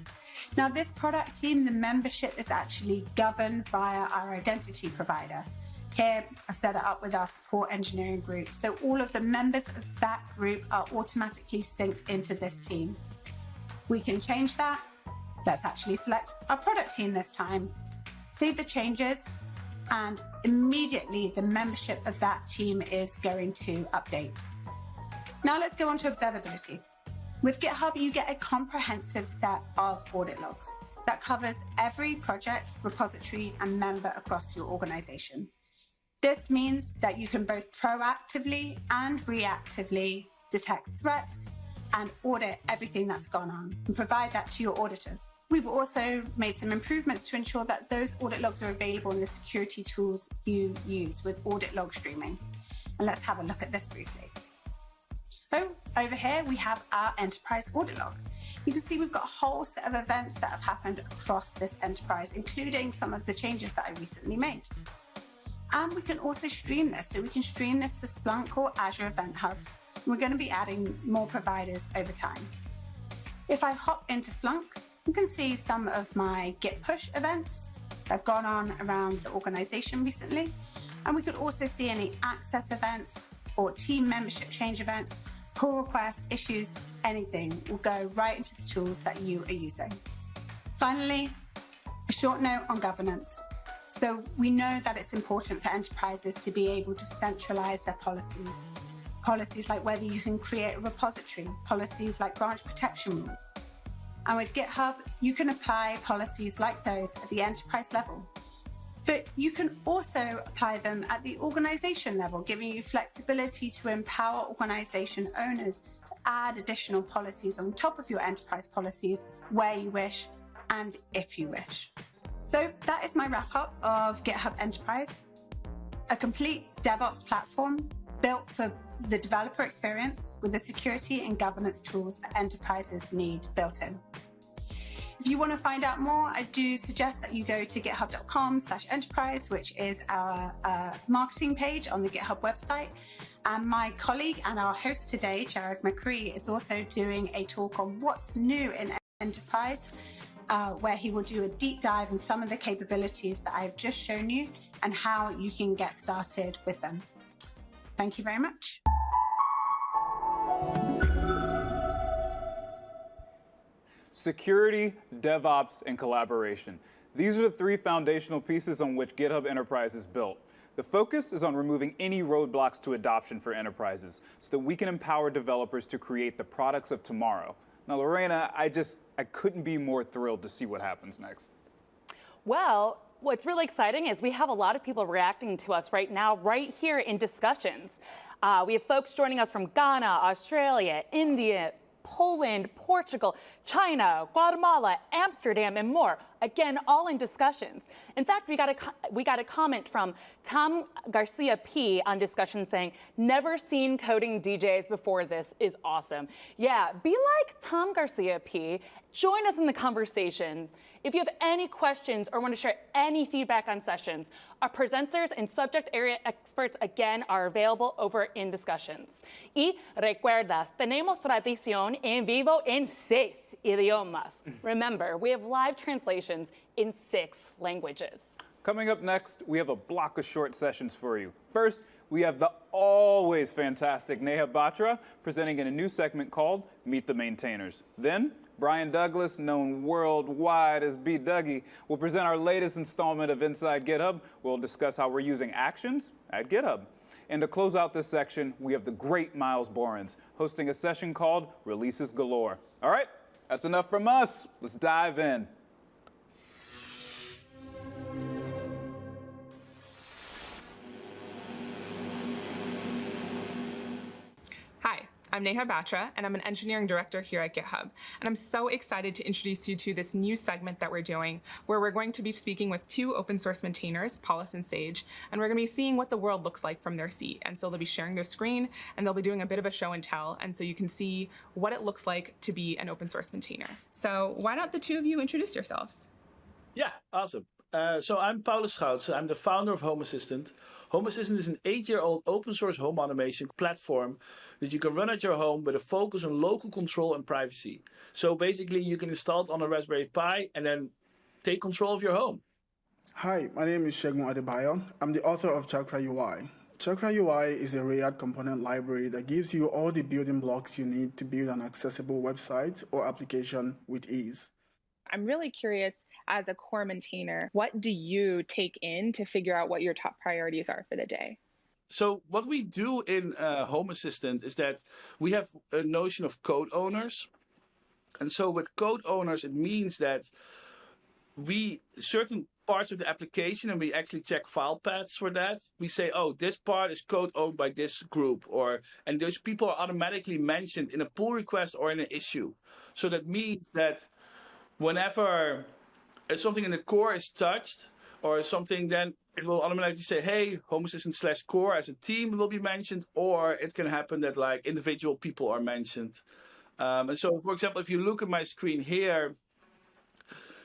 [SPEAKER 6] Now this product team, the membership is actually governed via our identity provider. Here I've set it up with our support engineering group. So all of the members of that group are automatically synced into this team. We can change that. Let's actually select our product team this time. Save the changes, and immediately the membership of that team is going to update. Now let's go on to observability. With GitHub, you get a comprehensive set of audit logs that covers every project, repository, and member across your organization. This means that you can both proactively and reactively detect threats and audit everything that's gone on and provide that to your auditors. We've also made some improvements to ensure that those audit logs are available in the security tools you use with audit log streaming. And let's have a look at this briefly. So over here, we have our enterprise audit log. You can see we've got a whole set of events that have happened across this enterprise, including some of the changes that I recently made. And we can also stream this. So we can stream this to Splunk or Azure Event Hubs. We're going to be adding more providers over time. If I hop into Splunk, you can see some of my Git push events that have gone on around the organization recently. And we could also see any access events or team membership change events, pull requests, issues, anything will go right into the tools that you are using. Finally, a short note on governance. So we know that it's important for enterprises to be able to centralize their policies. Policies like whether you can create a repository, policies like branch protection rules. And with GitHub, you can apply policies like those at the enterprise level. But you can also apply them at the organization level, giving you flexibility to empower organization owners to add additional policies on top of your enterprise policies where you wish and if you wish. So that is my wrap up of GitHub Enterprise, a complete DevOps platform built for the developer experience with the security and governance tools that enterprises need built in. If you want to find out more, I do suggest that you go to github.com/enterprise, which is our marketing page on the GitHub website. And my colleague and our host today, Jared McCree, is also doing a talk on what's new in enterprise, where he will do a deep dive in some of the capabilities that I've just shown you and how you can get started with them. Thank you very much.
[SPEAKER 9] Security, DevOps, and collaboration. These are the 3 foundational pieces on which GitHub Enterprise is built. The focus is on removing any roadblocks to adoption for enterprises so that we can empower developers to create the products of tomorrow. Now, Lorena, I couldn't be more thrilled to see what happens next.
[SPEAKER 10] Well, what's really exciting is we have a lot of people reacting to us right now, right here in discussions. We have folks joining us from Ghana, Australia, India, Poland, Portugal, China, Guatemala, Amsterdam, and more. Again, all in discussions. In fact, we got a comment from Tom Garcia P on discussion saying, "Never seen coding DJs before. This is awesome." Yeah, be like Tom Garcia P. Join us in the conversation. If you have any questions or want to share any feedback on sessions, our presenters and subject area experts, again, are available over in discussions. Y recuerdas, tenemos tradición en vivo en 6 idiomas. Remember, we have live translations in 6 languages.
[SPEAKER 9] Coming up next, we have a block of short sessions for you. First, we have the always fantastic Neha Batra presenting in a new segment called Meet the Maintainers. Then, Brian Douglas, known worldwide as B. Dougie, will present our latest installment of Inside GitHub. We'll discuss how we're using actions at GitHub. And to close out this section, we have the great Miles Borens hosting a session called Releases Galore. All right, that's enough from us. Let's dive in.
[SPEAKER 13] Hi, I'm Neha Batra, and I'm an engineering director here at GitHub. And I'm so excited to introduce you to this new segment that we're doing, where we're going to be speaking with 2 open source maintainers, Paulus and Sage, and we're going to be seeing what the world looks like from their seat. And so they'll be sharing their screen, and they'll be doing a bit of a show and tell, and so you can see what it looks like to be an open source maintainer. So why don't the 2 of you introduce yourselves?
[SPEAKER 14] Yeah, awesome. So I'm Paulus Schoutsen. I'm the founder of Home Assistant. Home Assistant is an 8-year-old open source home automation platform that you can run at your home with a focus on local control and privacy. So basically you can install it on a Raspberry Pi and then take control of your home.
[SPEAKER 15] Hi, my name is Segun Adebayo. I'm the author of Chakra UI. Chakra UI is a React component library that gives you all the building blocks you need to build an accessible website or application with ease.
[SPEAKER 16] I'm really curious, as a core maintainer, what do you take in to figure out what your top priorities are for the day?
[SPEAKER 14] So what we do in Home Assistant is that we have a notion of code owners. And so with code owners, it means that we certain parts of the application, and we actually check file paths for that. We say, oh, this part is code owned by this group, and those people are automatically mentioned in a pull request or in an issue. So that means that whenever something in the core is touched or something, then it will automatically say, hey, Home Assistant /core as a team will be mentioned, or it can happen that like individual people are mentioned. And so, for example, if you look at my screen here,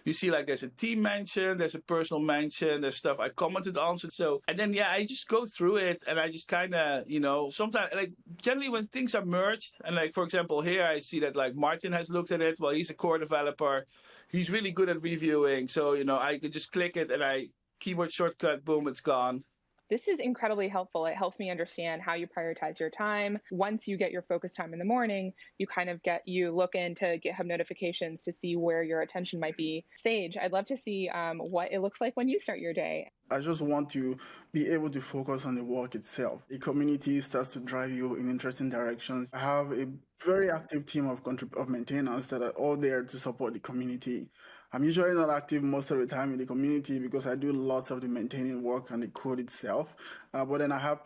[SPEAKER 14] you see like there's a team mention, there's a personal mention, there's stuff I commented on. So, and then, yeah, I just go through it and I just kind of, sometimes, like generally when things are merged, and like, for example, here I see that like Martin has looked at it. Well, he's a core developer. He's really good at reviewing. So, I could just click it and I keyword shortcut, boom, it's gone.
[SPEAKER 16] This is incredibly helpful. It helps me understand how you prioritize your time. Once you get your focus time in the morning, you look into GitHub notifications to see where your attention might be. Sage, I'd love to see what it looks like when you start your day.
[SPEAKER 15] I just want to be able to focus on the work itself. The community starts to drive you in interesting directions. I have a very active team of maintainers that are all there to support the community. I'm usually not active most of the time in the community because I do lots of the maintaining work and the code itself. But then I have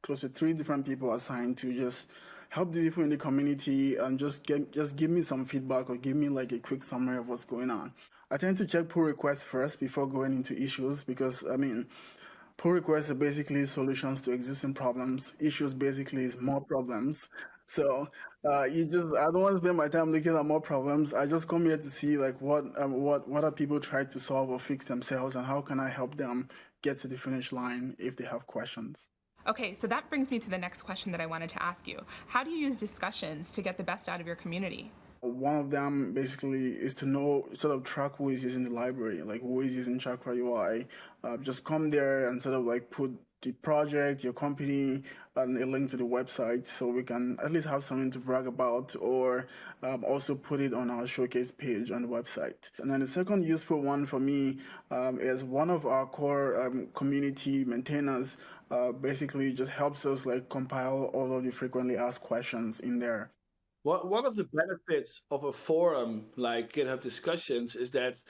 [SPEAKER 15] close to 3 different people assigned to just help the people in the community and just give me some feedback or give me like a quick summary of what's going on. I tend to check pull requests first before going into issues because, pull requests are basically solutions to existing problems. Issues basically is more problems. So I don't want to spend my time looking at more problems. I just come here to see like what are people trying to solve or fix themselves, and how can I help them get to the finish line if they have questions.
[SPEAKER 13] Okay, so that brings me to the next question that I wanted to ask you. How do you use discussions to get the best out of your community?
[SPEAKER 15] One of them basically is to track who is using the library, like who is using Chakra UI. Just come there and put the project, your company, and a link to the website so we can at least have something to brag about, or also put it on our showcase page on the website. And then the second useful one for me is one of our core community maintainers basically just helps us compile all of the frequently asked questions in there.
[SPEAKER 14] One of the benefits of a forum like GitHub Discussions is that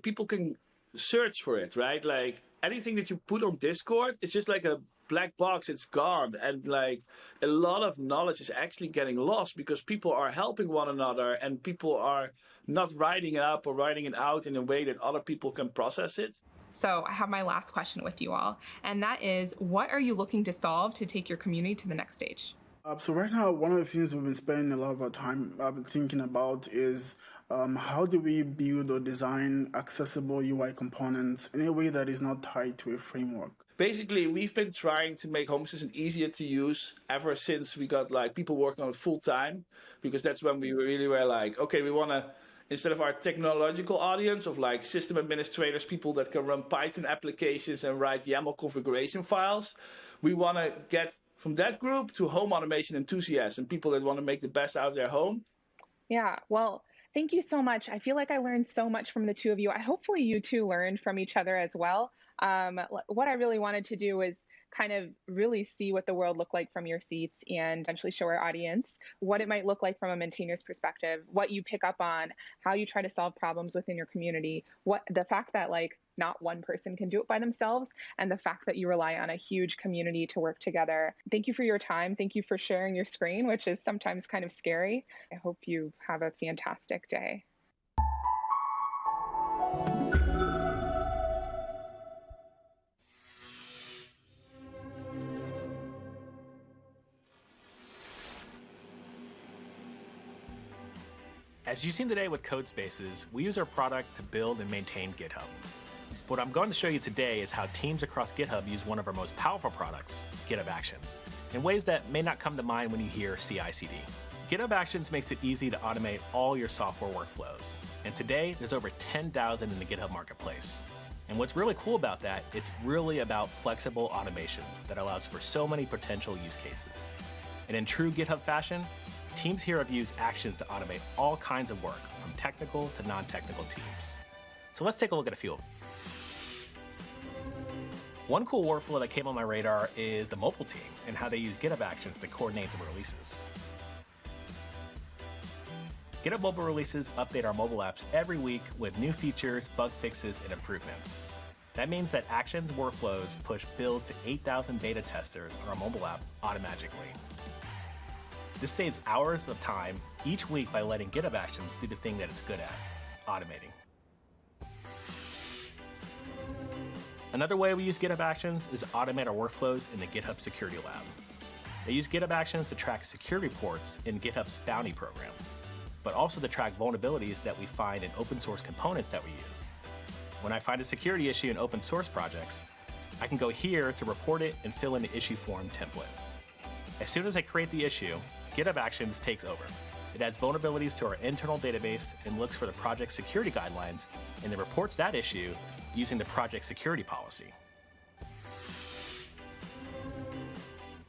[SPEAKER 14] people can search for it, right? Like anything that you put on Discord, it's just like a black box, it's gone. And like a lot of knowledge is actually getting lost because people are helping one another and people are not writing it up or writing it out in a way that other people can process it.
[SPEAKER 13] So I have my last question with you all, and that is, what are you looking to solve to take your community to the next stage?
[SPEAKER 15] So right now, one of the things we've been spending a lot of our time thinking about is how do we build or design accessible UI components in a way that is not tied to a framework?
[SPEAKER 14] Basically, we've been trying to make Home Assistant easier to use ever since we got like people working on it full time, because that's when we really were like, okay, we want to, instead of our technological audience of like system administrators, people that can run Python applications and write YAML configuration files, we want to get from that group to home automation enthusiasts and people that want to make the best out of their home.
[SPEAKER 16] Yeah, well, thank you so much. I feel like I learned so much from the two of you. Hopefully you two learned from each other as well. What I really wanted to do is kind of really see what the world looked like from your seats and eventually show our audience what it might look like from a maintainer's perspective, what you pick up on, how you try to solve problems within your community, what the fact that like not one person can do it by themselves, and the fact that you rely on a huge community to work together. Thank you for your time. Thank you for sharing your screen, which is sometimes kind of scary. I hope you have a fantastic day.
[SPEAKER 4] As you've seen today with Codespaces, we use our product to build and maintain GitHub. What I'm going to show you today is how teams across GitHub use one of our most powerful products, GitHub Actions, in ways that may not come to mind when you hear CI/CD. GitHub Actions makes it easy to automate all your software workflows. And today, there's over 10,000 in the GitHub marketplace. And what's really cool about that, it's really about flexible automation that allows for so many potential use cases. And in true GitHub fashion, teams here have used Actions to automate all kinds of work, from technical to non-technical teams. So let's take a look at a few of them. One cool workflow that came on my radar is the mobile team and how they use GitHub Actions to coordinate the releases. GitHub mobile releases update our mobile apps every week with new features, bug fixes, and improvements. That means that Actions workflows push builds to 8,000 beta testers on our mobile app automatically. This saves hours of time each week by letting GitHub Actions do the thing that it's good at, automating. Another way we use GitHub Actions is to automate our workflows in the GitHub Security Lab. They use GitHub Actions to track security reports in GitHub's Bounty program, but also to track vulnerabilities that we find in open source components that we use. When I find a security issue in open source projects, I can go here to report it and fill in the issue form template. As soon as I create the issue, GitHub Actions takes over. It adds vulnerabilities to our internal database and looks for the project security guidelines and then reports that issue using the project security policy.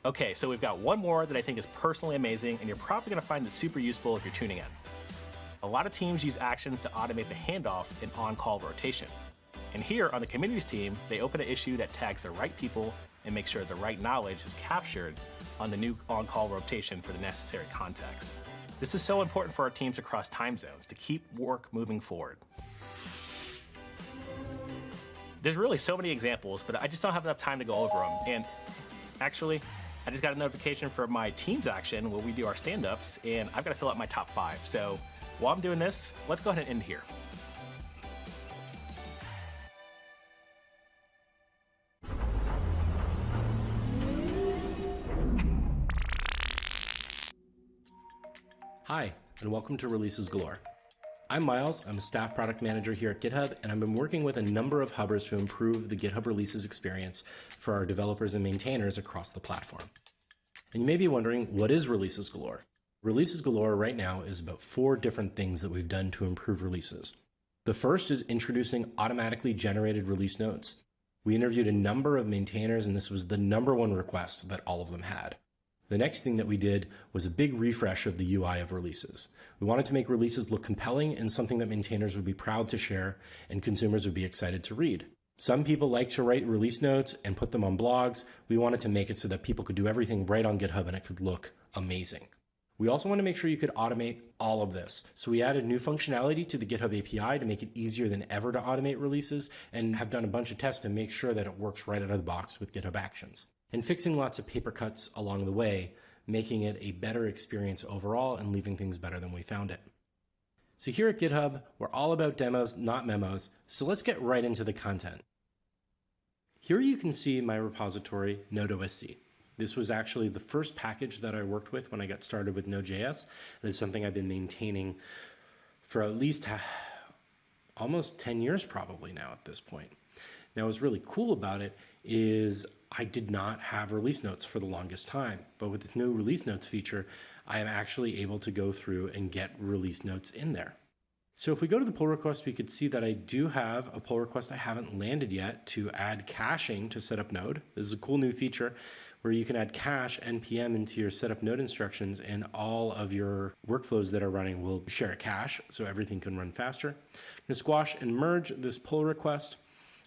[SPEAKER 4] Okay, so we've got one more that I think is personally amazing, and you're probably going to find it super useful if you're tuning in. A lot of teams use Actions to automate the handoff in on-call rotation. And here on the communities team, they open an issue that tags the right people and makes sure the right knowledge is captured on the new on-call rotation for the necessary context. This is so important for our teams across time zones to keep work moving forward. There's really so many examples, but I just don't have enough time to go over them. And actually, I just got a notification for my Teams action where we do our stand-ups, and I've got to fill out my top 5. So while I'm doing this, let's go ahead and end here.
[SPEAKER 17] Hi, and welcome to Releases Galore. I'm Miles, I'm a staff product manager here at GitHub, and I've been working with a number of hubbers to improve the GitHub releases experience for our developers and maintainers across the platform. And you may be wondering, what is Releases Galore? Releases Galore right now is about 4 different things that we've done to improve releases. The first is introducing automatically generated release notes. We interviewed a number of maintainers, and this was the #1 request that all of them had. The next thing that we did was a big refresh of the UI of releases. We wanted to make releases look compelling and something that maintainers would be proud to share and consumers would be excited to read. Some people like to write release notes and put them on blogs. We wanted to make it so that people could do everything right on GitHub and it could look amazing. We also want to make sure you could automate all of this. So we added new functionality to the GitHub API to make it easier than ever to automate releases, and have done a bunch of tests to make sure that it works right out of the box with GitHub Actions. and fixing lots of paper cuts along the way, making it a better experience overall and leaving things better than we found it. So here at GitHub, we're all about demos, not memos, so let's get right into the content. Here you can see my repository, Node.OSC. This was actually the first package that I worked with when I got started with Node.js. It is something I've been maintaining for at least almost 10 years probably now at this point. Now, what's really cool about it is I did not have release notes for the longest time, but with this new release notes feature, I am actually able to go through and get release notes in there. So if we go to the pull request, we could see that I do have a pull request I haven't landed yet to add caching to setup node. This is a cool new feature where you can add cache npm into your setup node instructions, and all of your workflows that are running will share a cache so everything can run faster. I'm going to squash and merge this pull request,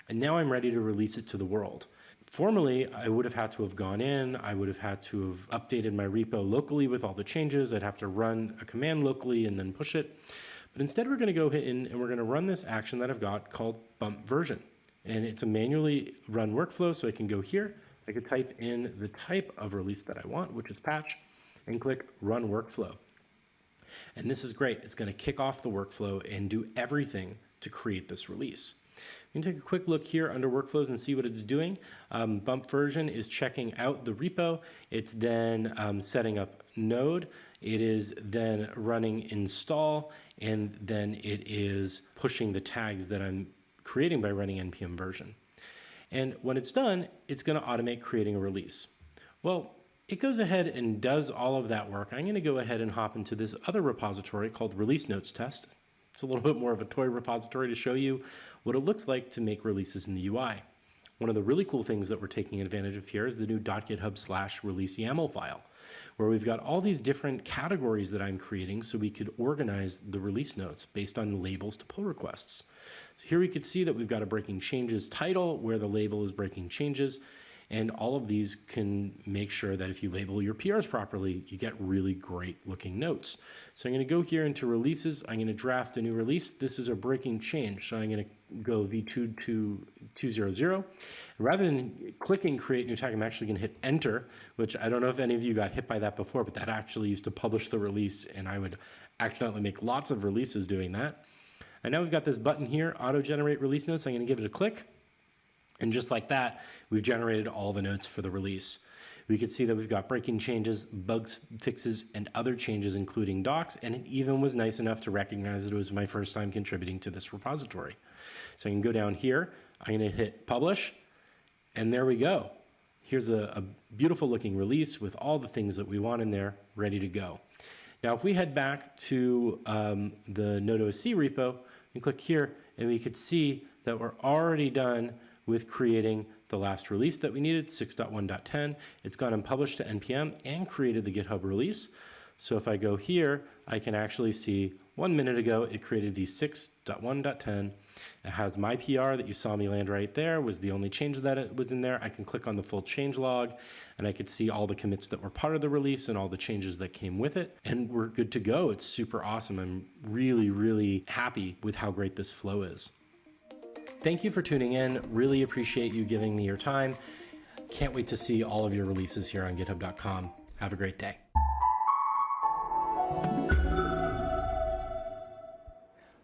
[SPEAKER 17] and now I'm ready to release it to the world. Formally, I would have had to have gone in, I would have had to have updated my repo locally with all the changes. I'd have to run a command locally and then push it. But instead, we're going to go in and we're going to run this action that I've got called bump version. And it's a manually run workflow, so I can go here. I could type in the type of release that I want, which is patch, and click run workflow. And this is great. It's going to kick off the workflow and do everything to create this release. You can take a quick look here under workflows and see what it's doing. Bump version is checking out the repo. It's then setting up Node. It is then running install, and then it is pushing the tags that I'm creating by running npm version. And when it's done, it's going to automate creating a release. Well, it goes ahead and does all of that work. I'm going to go ahead and hop into this other repository called Release Notes Test. It's a little bit more of a toy repository to show you what it looks like to make releases in the UI. One of the really cool things that we're taking advantage of here is the new .github/release YAML file, where we've got all these different categories that I'm creating so we could organize the release notes based on labels to pull requests. So here we could see that we've got a breaking changes title where the label is breaking changes, and all of these can make sure that if you label your PRs properly, you get really great looking notes. So I'm going to go here into releases. I'm going to draft a new release. This is a breaking change. So I'm going to go v2 to 200. Rather than clicking create new tag, I'm actually going to hit enter, which I don't know if any of you got hit by that before, but that actually used to publish the release, and I would accidentally make lots of releases doing that. And now we've got this button here, auto generate release notes. I'm going to give it a click. And just like that, we've generated all the notes for the release. We could see that we've got breaking changes, bugs, fixes, and other changes, including docs, and it even was nice enough to recognize that it was my first time contributing to this repository. So I can go down here, I'm going to hit publish, and there we go. Here's a beautiful looking release with all the things that we want in there, ready to go. Now, if we head back to the Node.OSC repo and click here, and we could see that we're already done with creating the last release that we needed, 6.1.10. It's gone and published to NPM and created the GitHub release. So if I go here, I can actually see 1 minute ago, it created the 6.1.10. It has my PR that you saw me land right there, was the only change that it was in there. I can click on the full change log, and I could see all the commits that were part of the release and all the changes that came with it. And we're good to go. It's super awesome. I'm really, really happy with how great this flow is. Thank you for tuning in. Really appreciate you giving me your time. Can't wait to see all of your releases here on github.com. Have a great day.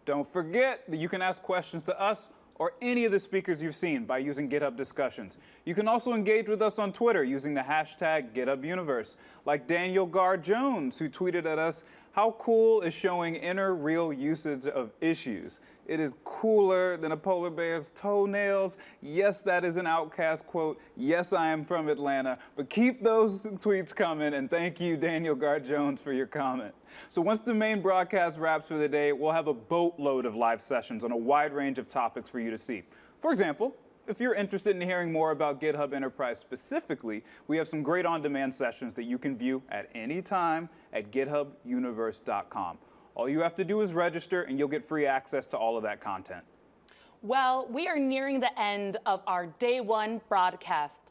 [SPEAKER 9] Don't forget that you can ask questions to us or any of the speakers you've seen by using GitHub discussions. You can also engage with us on Twitter using the hashtag GitHub Universe, like Daniel Gar-Jones, who tweeted at us, "How cool is showing inner real usage of issues? It is cooler than a polar bear's toenails." Yes, that is an Outcast quote. Yes, I am from Atlanta. But keep those tweets coming, and thank you, Daniel Gar-Jones, for your comment. So once the main broadcast wraps for the day, we'll have a boatload of live sessions on a wide range of topics for you to see. For example, if you're interested in hearing more about GitHub Enterprise specifically, we have some great on-demand sessions that you can view at any time at githubuniverse.com. All you have to do is register, and you'll get free access to all of that content.
[SPEAKER 10] Well, we are nearing the end of our day one broadcast.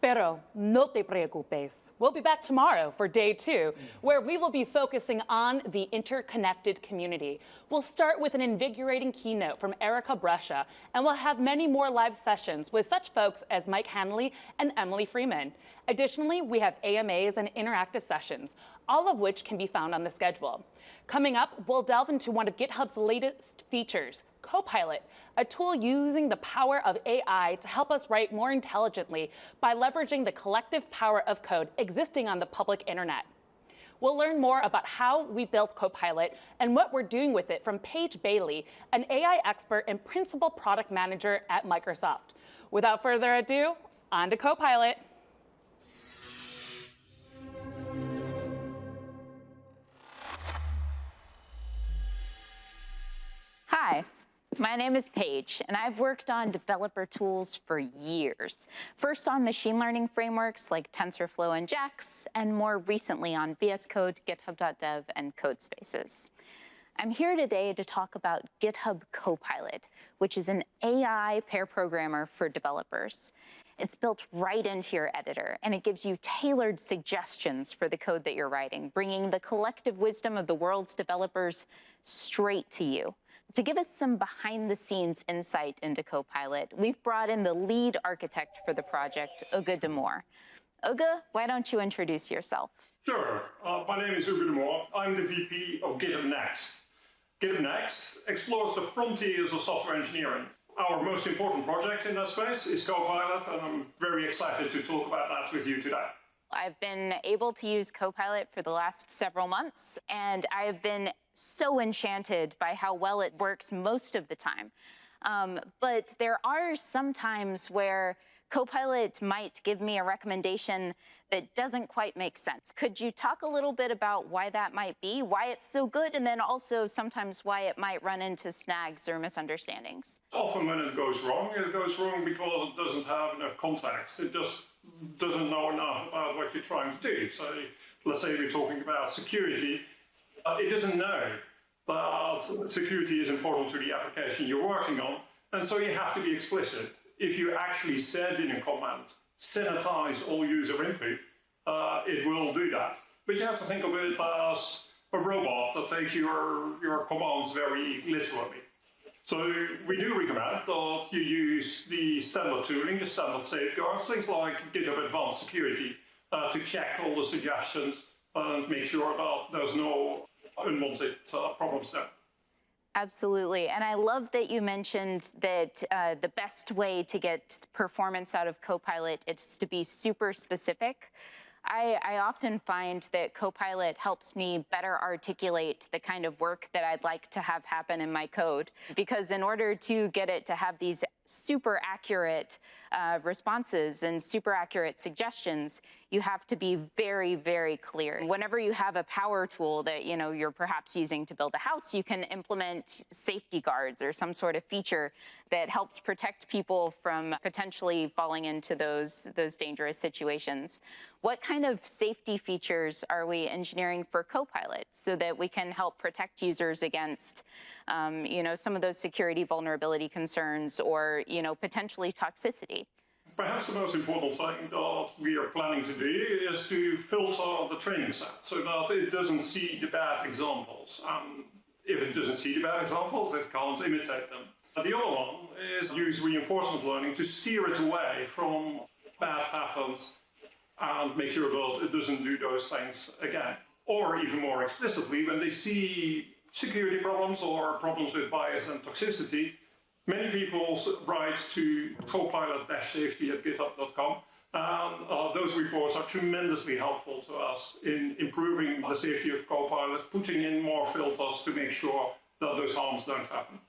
[SPEAKER 10] Pero no te preocupes. We'll be back tomorrow for day 2, where we will be focusing on the interconnected community. We'll start with an invigorating keynote from Erica Brescia, and we'll have many more live sessions with such folks as Mike Hanley and Emily Freeman. Additionally, we have AMAs and interactive sessions, all of which can be found on the schedule. Coming up, we'll delve into one of GitHub's latest features, Copilot, a tool using the power of AI to help us write more intelligently by leveraging the collective power of code existing on the public internet. We'll learn more about how we built Copilot and what we're doing with it from Paige Bailey, an AI expert and principal product manager at Microsoft. Without further ado, on to Copilot.
[SPEAKER 18] Hi, my name is Paige, and I've worked on developer tools for years. First on machine learning frameworks like TensorFlow and JAX, and more recently on VS Code, GitHub.dev, and Codespaces. I'm here today to talk about GitHub Copilot, which is an AI pair programmer for developers. It's built right into your editor, and it gives you tailored suggestions for the code that you're writing, bringing the collective wisdom of the world's developers straight to you. To give us some behind-the-scenes insight into Copilot, we've brought in the lead architect for the project, Uga Demore. Uga, why don't you introduce yourself?
[SPEAKER 19] Sure. My name is Uga Demore. I'm the VP of GitHub Next. GitHub Next explores the frontiers of software engineering. Our most important project in that space is Copilot, and I'm very excited to talk about that with you today.
[SPEAKER 18] I've been able to use Copilot for the last several months, and I've been so enchanted by how well it works most of the time. But there are some times where Copilot might give me a recommendation that doesn't quite make sense. Could you talk a little bit about why that might be, why it's so good, and then also sometimes why it might run into snags or misunderstandings?
[SPEAKER 19] Often when it goes wrong because it doesn't have enough context. It just doesn't know enough about what you're trying to do. So let's say we're talking about security. It doesn't know that security is important to the application you're working on, and so you have to be explicit. If you actually said in a command, sanitize all user input, it will do that. But you have to think of it as a robot that takes your commands very literally. So we do recommend that you use the standard tooling, the standard safeguards, things like GitHub Advanced Security, to check all the suggestions and make sure that there's no unwanted problems there.
[SPEAKER 18] Absolutely. And I love that you mentioned that the best way to get performance out of Copilot is to be super specific. I often find that Copilot helps me better articulate the kind of work that I'd like to have happen in my code, because in order to get it to have these super accurate responses and super accurate suggestions, you have to be very, very clear. Whenever you have a power tool that you're perhaps using to build a house, you can implement safety guards or some sort of feature that helps protect people from potentially falling into those dangerous situations. What kind of safety features are we engineering for Copilot so that we can help protect users against some of those security vulnerability concerns or potentially toxicity?
[SPEAKER 19] Perhaps the most important thing that we are planning to do is to filter the training set so that it doesn't see the bad examples. If it doesn't see the bad examples, it can't imitate them. The other one is use reinforcement learning to steer it away from bad patterns and make sure that it doesn't do those things again. Or even more explicitly, when they see security problems or problems with bias and toxicity, many people write to copilot-safety@github.com, and those reports are tremendously helpful to us in improving the safety of Copilot, putting in more filters to make sure that those harms don't happen.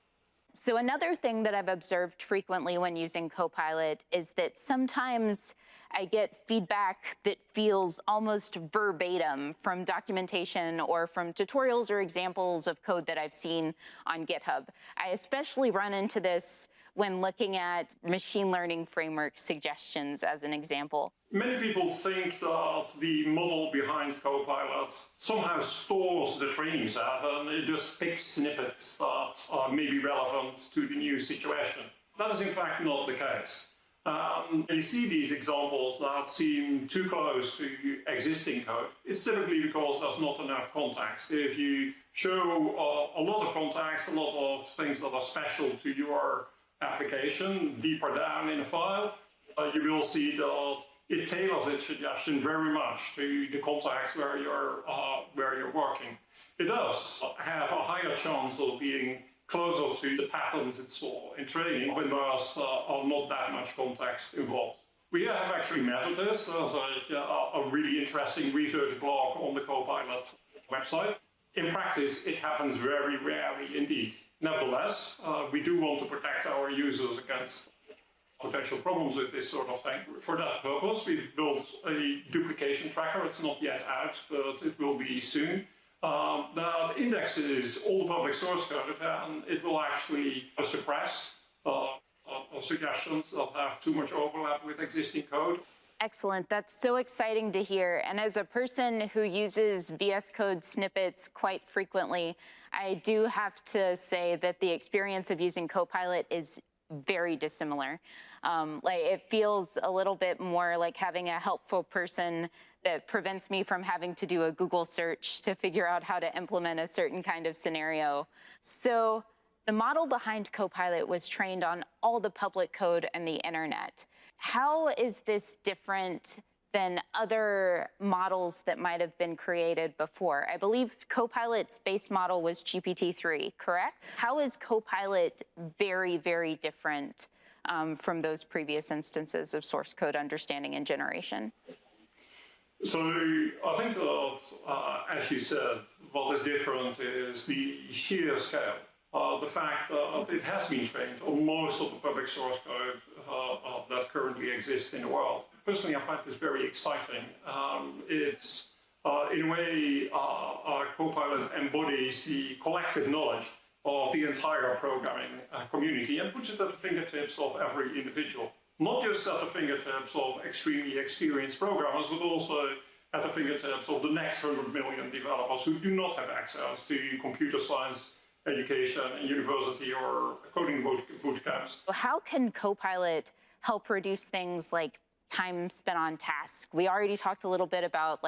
[SPEAKER 18] So another thing that I've observed frequently when using Copilot is that sometimes I get feedback that feels almost verbatim from documentation or from tutorials or examples of code that I've seen on GitHub. I especially run into this when looking at machine learning framework suggestions as an example.
[SPEAKER 19] Many people think that the model behind Copilot somehow stores the training set and it just picks snippets that are maybe relevant to the new situation. That is in fact not the case. You see these examples that seem too close to existing code. It's typically because there's not enough context. If you show a lot of context, a lot of things that are special to your application deeper down in a file, you will see that it tailors its suggestion very much to the context where you're working. It does have a higher chance of being closer to the patterns it saw in training when there's not that much context involved. We have actually measured this. There's a really interesting research blog on the Copilot website. In practice, it happens very rarely indeed. Nevertheless, we do want to protect our users against potential problems with this sort of thing. For that purpose, we've built a duplication tracker. It's not yet out, but it will be soon. That indexes all the public source code, and it will actually suppress suggestions that have too much overlap with existing code.
[SPEAKER 18] Excellent. That's so exciting to hear. And as a person who uses VS Code snippets quite frequently, I do have to say that the experience of using Copilot is very dissimilar. It feels a little bit more like having a helpful person that prevents me from having to do a Google search to figure out how to implement a certain kind of scenario. So the model behind Copilot was trained on all the public code and the internet. How is this different than other models that might have been created before? I believe Copilot's base model was GPT-3, correct? How is Copilot very, very different from those previous instances of source code understanding and generation?
[SPEAKER 19] So I think that, as you said, what is different is the sheer scale. The fact that it has been trained on most of the public source code that currently exists in the world. Personally, I find this very exciting. It's, in a way, Copilot embodies the collective knowledge of the entire programming community and puts it at the fingertips of every individual. Not just at the fingertips of extremely experienced programmers, but also at the fingertips of the next 100 million developers who do not have access to computer science education in university or coding boot camps.
[SPEAKER 18] How can Copilot help reduce things like time spent on tasks? We already talked a little bit about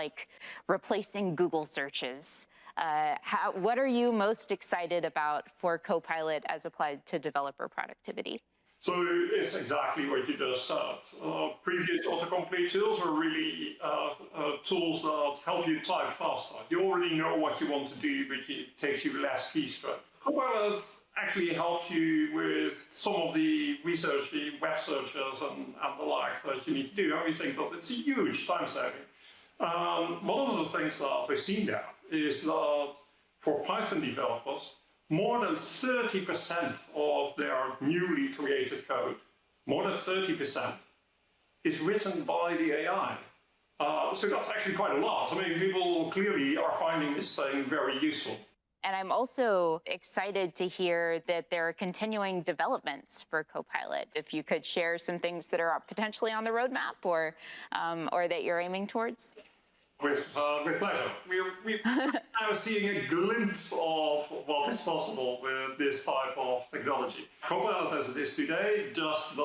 [SPEAKER 18] replacing Google searches. What are you most excited about for Copilot as applied to developer productivity?
[SPEAKER 19] So it's exactly what you just said. Previous autocomplete tools are really tools that help you type faster. You already know what you want to do, but it takes you less keystroke. Copilot actually helps you with some of the research, the web searches and the like that you need to do. And we think that it's a huge time saving. One of the things that we've seen there is that for Python developers, more than 30% of their newly created code, more than 30%, is written by the AI. So that's actually quite a lot. I mean, people clearly are finding this thing very useful.
[SPEAKER 18] And I'm also excited to hear that there are continuing developments for Copilot. If you could share some things that are potentially on the roadmap or that you're aiming towards.
[SPEAKER 19] With pleasure. We're now seeing a glimpse of what is possible with this type of technology. Copilot, as it is today, just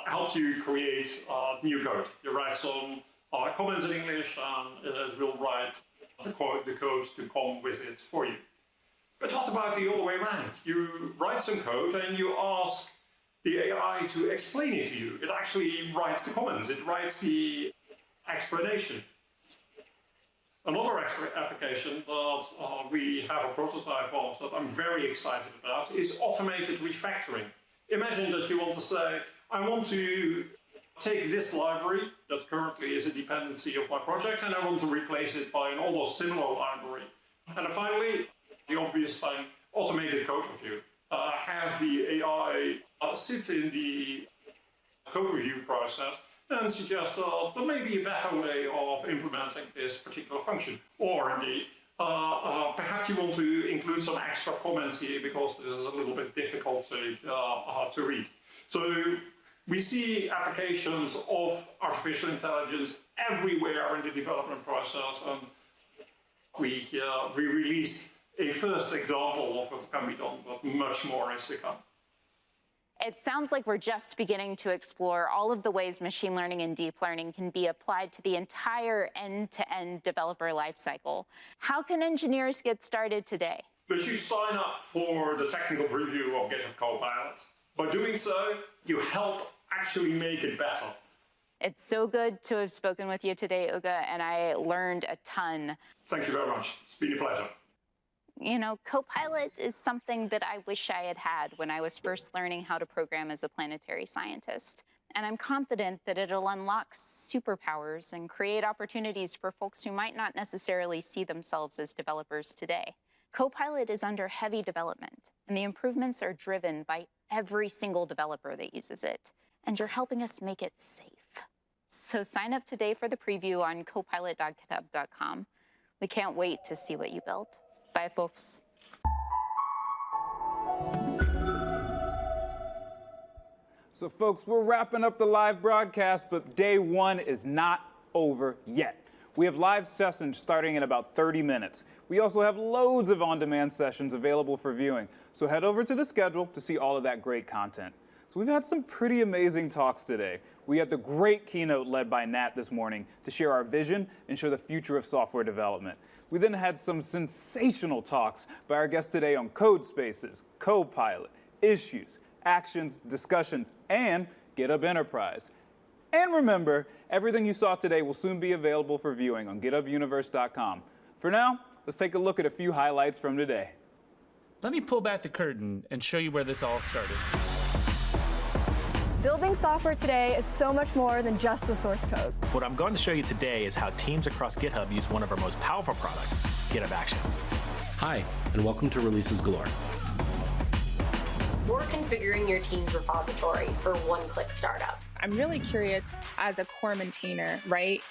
[SPEAKER 19] helps you create new code. You write some comments in English, and it will write the code to come with it for you. But what about the other way around? You write some code and you ask the AI to explain it to you. It actually writes the comments. It writes the explanation. Another application that we have a prototype of that I'm very excited about is automated refactoring. Imagine that you want to say, I want to take this library that currently is a dependency of my project and I want to replace it by an almost similar library. And finally, the obvious thing, automated code review. Have the AI sit in the code review process and suggest there may be a better way of implementing this particular function. Or indeed, perhaps you want to include some extra comments here because this is a little bit difficult to read. So we see applications of artificial intelligence everywhere in the development process, and we released a first example of what can be done, but much more is to come.
[SPEAKER 18] It sounds like we're just beginning to explore all of the ways machine learning and deep learning can be applied to the entire end-to-end developer lifecycle. How can engineers get started today?
[SPEAKER 19] But you sign up for the technical preview of GitHub Copilot. By doing so, you help actually make it better.
[SPEAKER 18] It's so good to have spoken with you today, Uga, and I learned a ton.
[SPEAKER 19] Thank you very much. It's been a pleasure.
[SPEAKER 18] You know, Copilot is something that I wish I had had when I was first learning how to program as a planetary scientist. And I'm confident that it'll unlock superpowers and create opportunities for folks who might not necessarily see themselves as developers today. Copilot is under heavy development, and the improvements are driven by every single developer that uses it. And you're helping us make it safe. So sign up today for the preview on copilot.github.com. We can't wait to see what you built. Bye, folks.
[SPEAKER 9] So folks, we're wrapping up the live broadcast, but day one is not over yet. We have live sessions starting in about 30 minutes. We also have loads of on-demand sessions available for viewing. So head over to the schedule to see all of that great content. So we've had some pretty amazing talks today. We had the great keynote led by Nat this morning to share our vision and show the future of software development. We then had some sensational talks by our guests today on Codespaces, Copilot, Issues, Actions, Discussions, and GitHub Enterprise. And remember, everything you saw today will soon be available for viewing on GitHubUniverse.com. For now, let's take a look at a few highlights from today.
[SPEAKER 3] Let me pull back the curtain and show you where this all started.
[SPEAKER 7] Building software today is so much more than just the source code.
[SPEAKER 4] What I'm going to show you today is how teams across GitHub use one of our most powerful products, GitHub Actions.
[SPEAKER 17] Hi, and welcome to Releases Galore.
[SPEAKER 12] We're configuring your team's repository for one-click startup.
[SPEAKER 16] I'm really curious, as a core maintainer, right?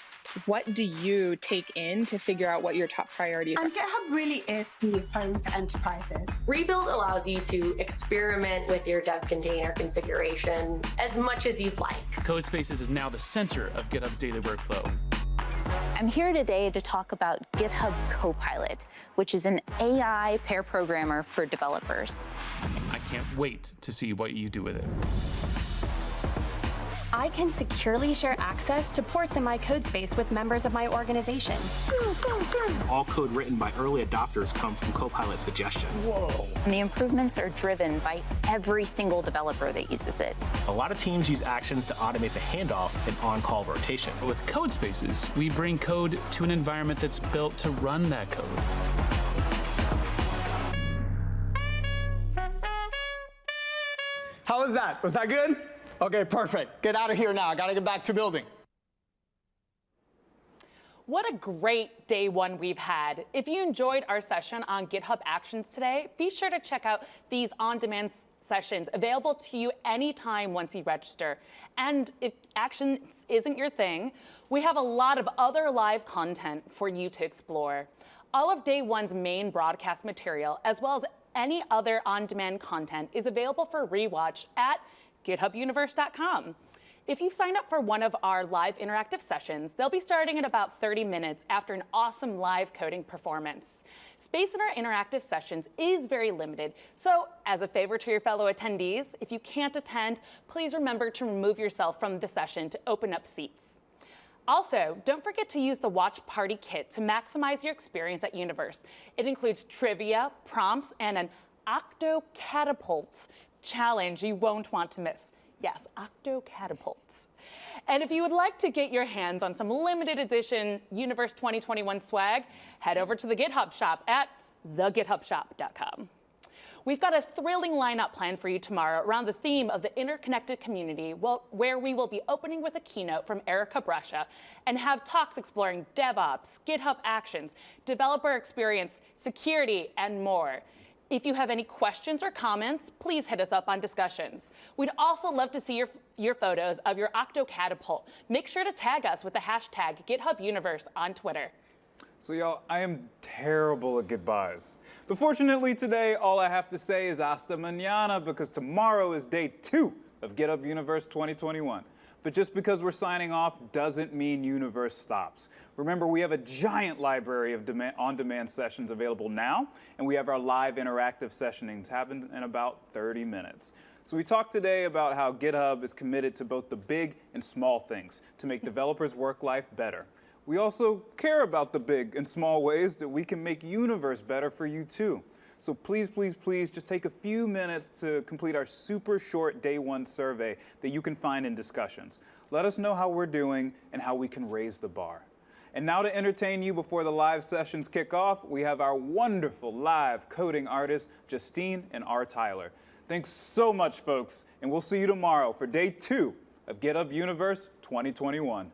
[SPEAKER 16] What do you take in to figure out what your top priorities are?
[SPEAKER 6] And GitHub really is the home for enterprises.
[SPEAKER 12] Rebuild allows you to experiment with your dev container configuration as much as you'd like.
[SPEAKER 3] Codespaces is now the center of GitHub's daily workflow.
[SPEAKER 18] I'm here today to talk about GitHub Copilot, which is an AI pair programmer for developers.
[SPEAKER 3] I can't wait to see what you do with it.
[SPEAKER 2] I can securely share access to ports in my code space with members of my organization.
[SPEAKER 4] All code written by early adopters come from Copilot suggestions.
[SPEAKER 18] Whoa. And the improvements are driven by every single developer that uses it.
[SPEAKER 4] A lot of teams use Actions to automate the handoff and on-call rotation.
[SPEAKER 3] But with Codespaces, we bring code to an environment that's built to run that code.
[SPEAKER 5] How was that? Was that good? Okay, perfect. Get out of here now. I gotta get back to building.
[SPEAKER 10] What a great day one we've had. If you enjoyed our session on GitHub Actions today, be sure to check out these on-demand sessions available to you anytime once you register. And if Actions isn't your thing, we have a lot of other live content for you to explore. All of day one's main broadcast material, as well as any other on-demand content, is available for rewatch at GitHubUniverse.com. If you sign up for one of our live interactive sessions, they'll be starting in about 30 minutes after an awesome live coding performance. Space in our interactive sessions is very limited, so as a favor to your fellow attendees, if you can't attend, please remember to remove yourself from the session to open up seats. Also, don't forget to use the Watch Party Kit to maximize your experience at Universe. It includes trivia, prompts, and an Octo Catapult challenge you won't want to miss. Yes, Octo Catapults. And if you would like to get your hands on some limited edition Universe 2021 swag, head over to the GitHub shop at thegithubshop.com. We've got a thrilling lineup planned for you tomorrow around the theme of the interconnected community, where we will be opening with a keynote from Erica Brescia and have talks exploring DevOps, GitHub Actions, developer experience, security, and more. If you have any questions or comments, please hit us up on discussions. We'd also love to see your photos of your Octo Catapult. Make sure to tag us with the hashtag GitHub Universe on Twitter.
[SPEAKER 9] So y'all, I am terrible at goodbyes. But fortunately today, all I have to say is hasta mañana, because tomorrow is day 2 of GitHub Universe 2021. But just because we're signing off doesn't mean Universe stops. Remember, we have a giant library of on-demand sessions available now, and we have our live interactive sessionings happening in about 30 minutes. So we talked today about how GitHub is committed to both the big and small things to make developers' work life better. We also care about the big and small ways that we can make Universe better for you too. So please, please, please just take a few minutes to complete our super short day one survey that you can find in discussions. Let us know how we're doing and how we can raise the bar. And now to entertain you before the live sessions kick off, we have our wonderful live coding artists, Justine and R. Tyler. Thanks so much, folks, and we'll see you tomorrow for day 2 of GitHub Universe 2021.